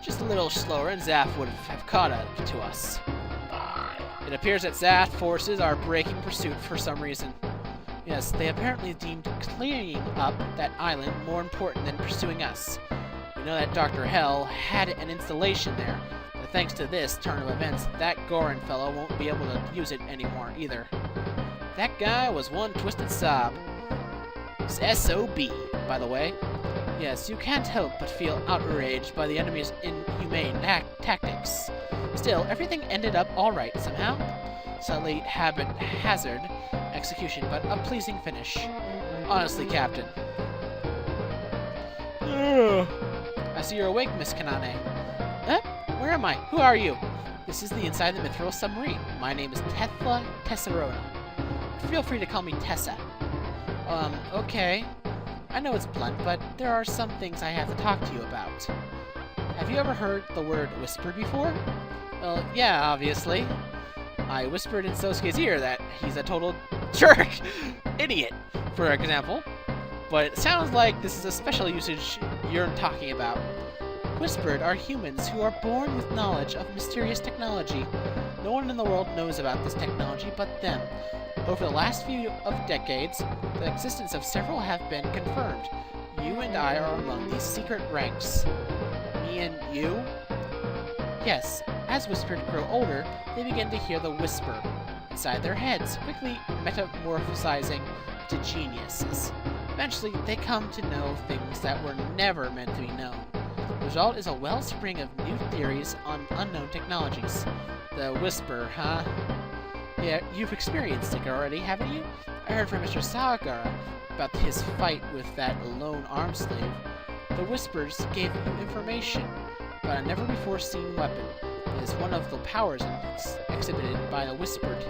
Just a little slower and Zaf would have caught up to us. It appears that Zaf forces are breaking pursuit for some reason. Yes, they apparently deemed cleaning up that island more important than pursuing us. We know that Dr. Hell had an installation there, but thanks to this turn of events, that Goran fellow won't be able to use it anymore either. That guy was one twisted sob. S.O.B., by the way. Yes, you can't help but feel outraged by the enemy's inhumane tactics. Still, everything ended up alright somehow. Slightly haphazard execution, but a pleasing finish. Honestly, Captain. I see you're awake, Miss Kanane. Where am I? Who are you? This is the inside of the Mithril submarine. My name is Tethla Tessarona. Feel free to call me Tessa. Okay. I know it's blunt, but there are some things I have to talk to you about. Have you ever heard the word whispered before? Well, yeah, obviously. I whispered in Sosuke's ear that he's a total jerk, idiot, for example. But it sounds like this is a special usage you're talking about. Whispered are humans who are born with knowledge of mysterious technology. No one in the world knows about this technology but them. Over the last few decades, the existence of several have been confirmed. You and I are among these secret ranks. Me and you? Yes, as Whispered grow older, they begin to hear the whisper inside their heads, quickly metamorphosizing to geniuses. Eventually, they come to know things that were never meant to be known. The result is a wellspring of new theories on unknown technologies. The whisper, huh? Yeah, you've experienced it already, haven't you? I heard from Mr. Sagara about his fight with that lone arm slave. The whispers gave you information about a never-before-seen weapon. It is one of the powers exhibited by the whispered.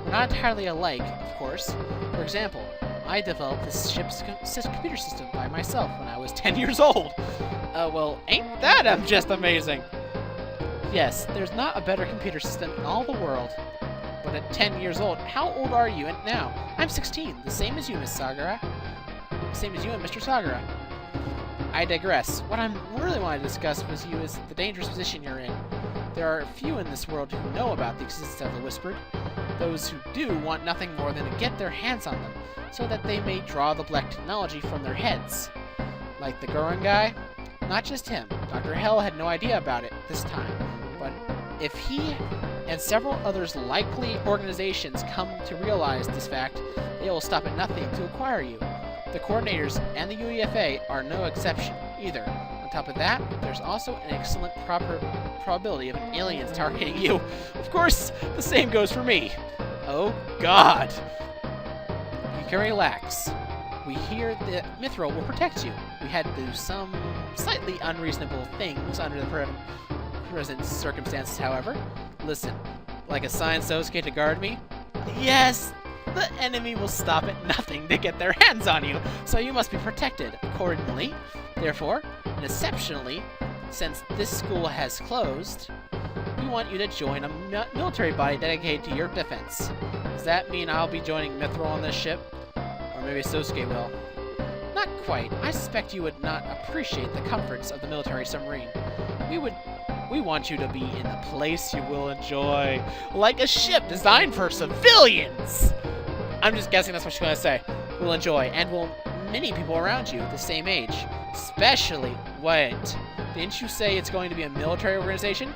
We're not entirely alike, of course. For example, I developed this ship's computer system by myself when I was 10 years old. Well, ain't that just amazing? Yes, there's not a better computer system in all the world. But at 10 years old, how old are you now? I'm 16, the same as you, Miss Sagara. Same as you and Mr. Sagara. I digress. What I really want to discuss with you is the dangerous position you're in. There are few in this world who know about the existence of the Whispered. Those who do want nothing more than to get their hands on them, so that they may draw the black technology from their heads. Like the Goran guy? Not just him. Dr. Hell had no idea about it this time. But if he and several others likely organizations come to realize this fact, they will stop at nothing to acquire you. The coordinators and the UEFA are no exception either. On top of that, there's also an excellent probability of aliens targeting you. Of course, the same goes for me. Oh God. You can relax. We hear that Mithril will protect you. We had to do some slightly unreasonable things under the present circumstances, however. Listen, like assigned Sosuke to guard me? Yes, the enemy will stop at nothing to get their hands on you, so you must be protected accordingly. Therefore, and exceptionally, since this school has closed, we want you to join a military body dedicated to your defense. Does that mean I'll be joining Mithril on this ship? Or maybe Sosuke will? Not quite. I suspect you would not appreciate the comforts of the military submarine. We want you to be in a place you will enjoy, like a ship designed for civilians! I'm just guessing that's what she's going to say. Will enjoy, and will many people around you the same age. Especially, wait, didn't you say it's going to be a military organization?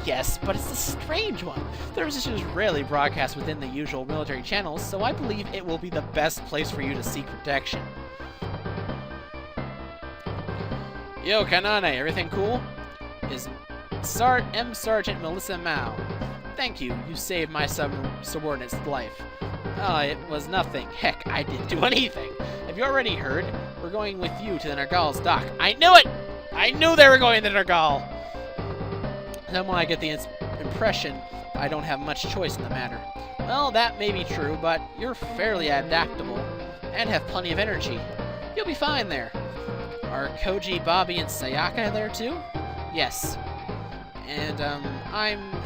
Yes, but it's a strange one. Their position is rarely broadcast within the usual military channels, so I believe it will be the best place for you to seek protection. Yo, Kanane, everything cool? Is Sergeant Melissa Mao. Thank you, you saved my subordinate's life. It was nothing. Heck, I didn't do anything. Have you already heard? We're going with you to the Nergal's dock. I knew it! I knew they were going to Nergal! Somehow I get the impression I don't have much choice in the matter. Well, that may be true, but you're fairly adaptable, and have plenty of energy. You'll be fine there. Are Koji, Bobby, and Sayaka there too? Yes. And,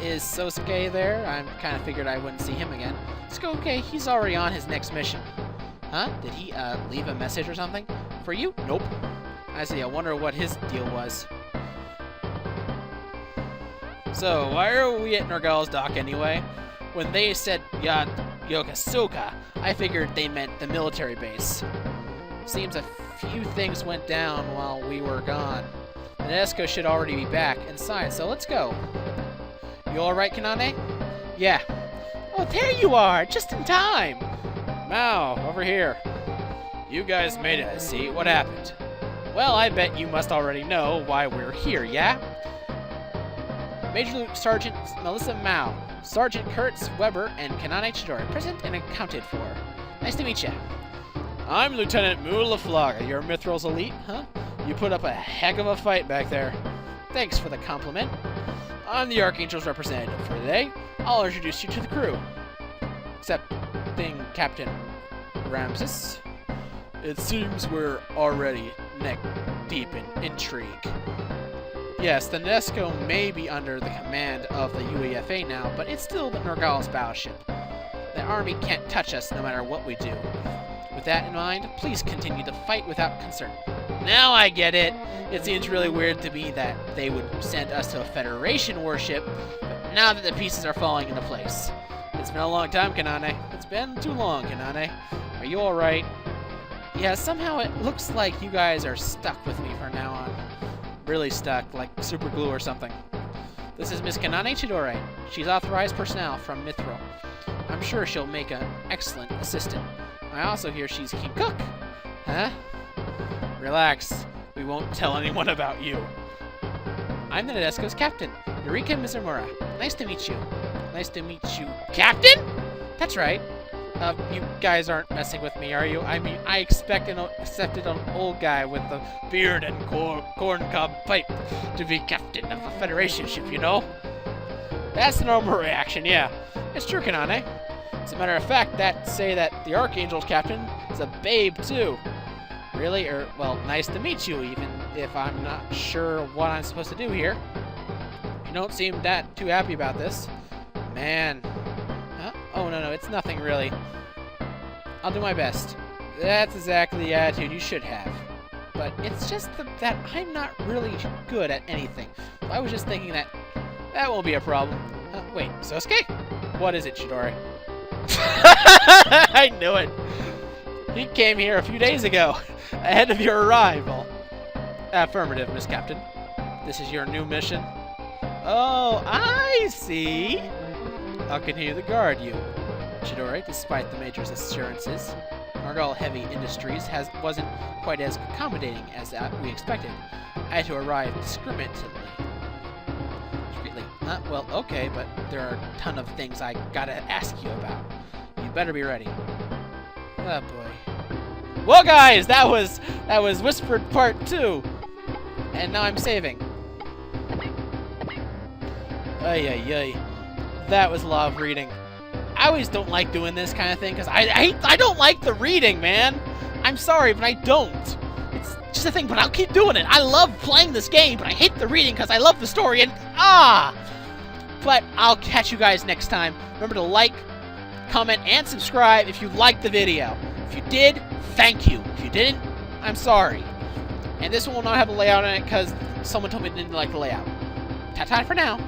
is Sosuke there? I kind of figured I wouldn't see him again. Okay, he's already on his next mission. Huh? Did he, leave a message or something? For you? Nope. I see, I wonder what his deal was. So, why are we at Nergal's dock anyway? When they said Yokosuka, I figured they meant the military base. Seems a few things went down while we were gone. The Nesco should already be back inside, so let's go. You alright, Kanane? Yeah. Oh, there you are! Just in time! Mao, over here. You guys made it, I see. What happened? Well, I bet you must already know why we're here, yeah? Major Sergeant Melissa Mao, Sergeant Kurtz Weber, and Kanane Chidori, present and accounted for. Nice to meet you. I'm Lieutenant Mulaflaga, your Mithral's elite, huh? You put up a heck of a fight back there. Thanks for the compliment. I'm the Archangel's representative for today. I'll introduce you to the crew. Excepting Captain Ramses. It seems we're already neck deep in intrigue. Yes, the Nesco may be under the command of the UEFA now, but it's still the Nergal's battleship. The army can't touch us no matter what we do. With that in mind, please continue to fight without concern. Now I get it! It seems really weird to me that they would send us to a Federation warship, but now that the pieces are falling into place. It's been a long time, Kanane. It's been too long, Kanane. Are you alright? Yeah, somehow it looks like you guys are stuck with me from now on. Really stuck, like super glue or something. This is Miss Kanane Chidori. She's authorized personnel from Mithril. I'm sure she'll make an excellent assistant. I also hear she's King Cook. Huh? Relax. We won't tell anyone about you. I'm the Nadesco's captain, Eureka Mizumura. Nice to meet you. Nice to meet you, Captain? That's right. You guys aren't messing with me, are you? I mean, I accepted an old guy with a beard and corncob pipe to be captain of a Federation ship, you know? That's the normal reaction, yeah. It's true, Kanane. As a matter of fact, say that the Archangel's captain is a babe, too. Really? Well, nice to meet you, even if I'm not sure what I'm supposed to do here. You don't seem that too happy about this. Man. Huh? Oh, no, it's nothing, really. I'll do my best. That's exactly the attitude you should have. But it's just that I'm not really good at anything. So I was just thinking that won't be a problem. Wait, Sosuke? What is it, Chidori? I knew it. He came here a few days ago, ahead of your arrival. Affirmative, Miss Captain. This is your new mission? Oh, I see. I'll continue to guard you. Chidori, despite the Major's assurances, Nergal Heavy Industries wasn't quite as accommodating as we expected. I had to arrive discreetly. Well, okay, but there are a ton of things I gotta ask you about. You better be ready. Oh boy. Well, guys, that was Whispered Part 2, and now I'm saving. Ay. That was a lot of reading. I always don't like doing this kind of thing because I don't like the reading, man. I'm sorry, but I don't. It's just a thing, but I'll keep doing it. I love playing this game, but I hate the reading because I love the story and But I'll catch you guys next time. Remember to like, comment, and subscribe if you liked the video. If you did, thank you. If you didn't, I'm sorry. And this one will not have a layout on it because someone told me they didn't like the layout. Ta-ta for now.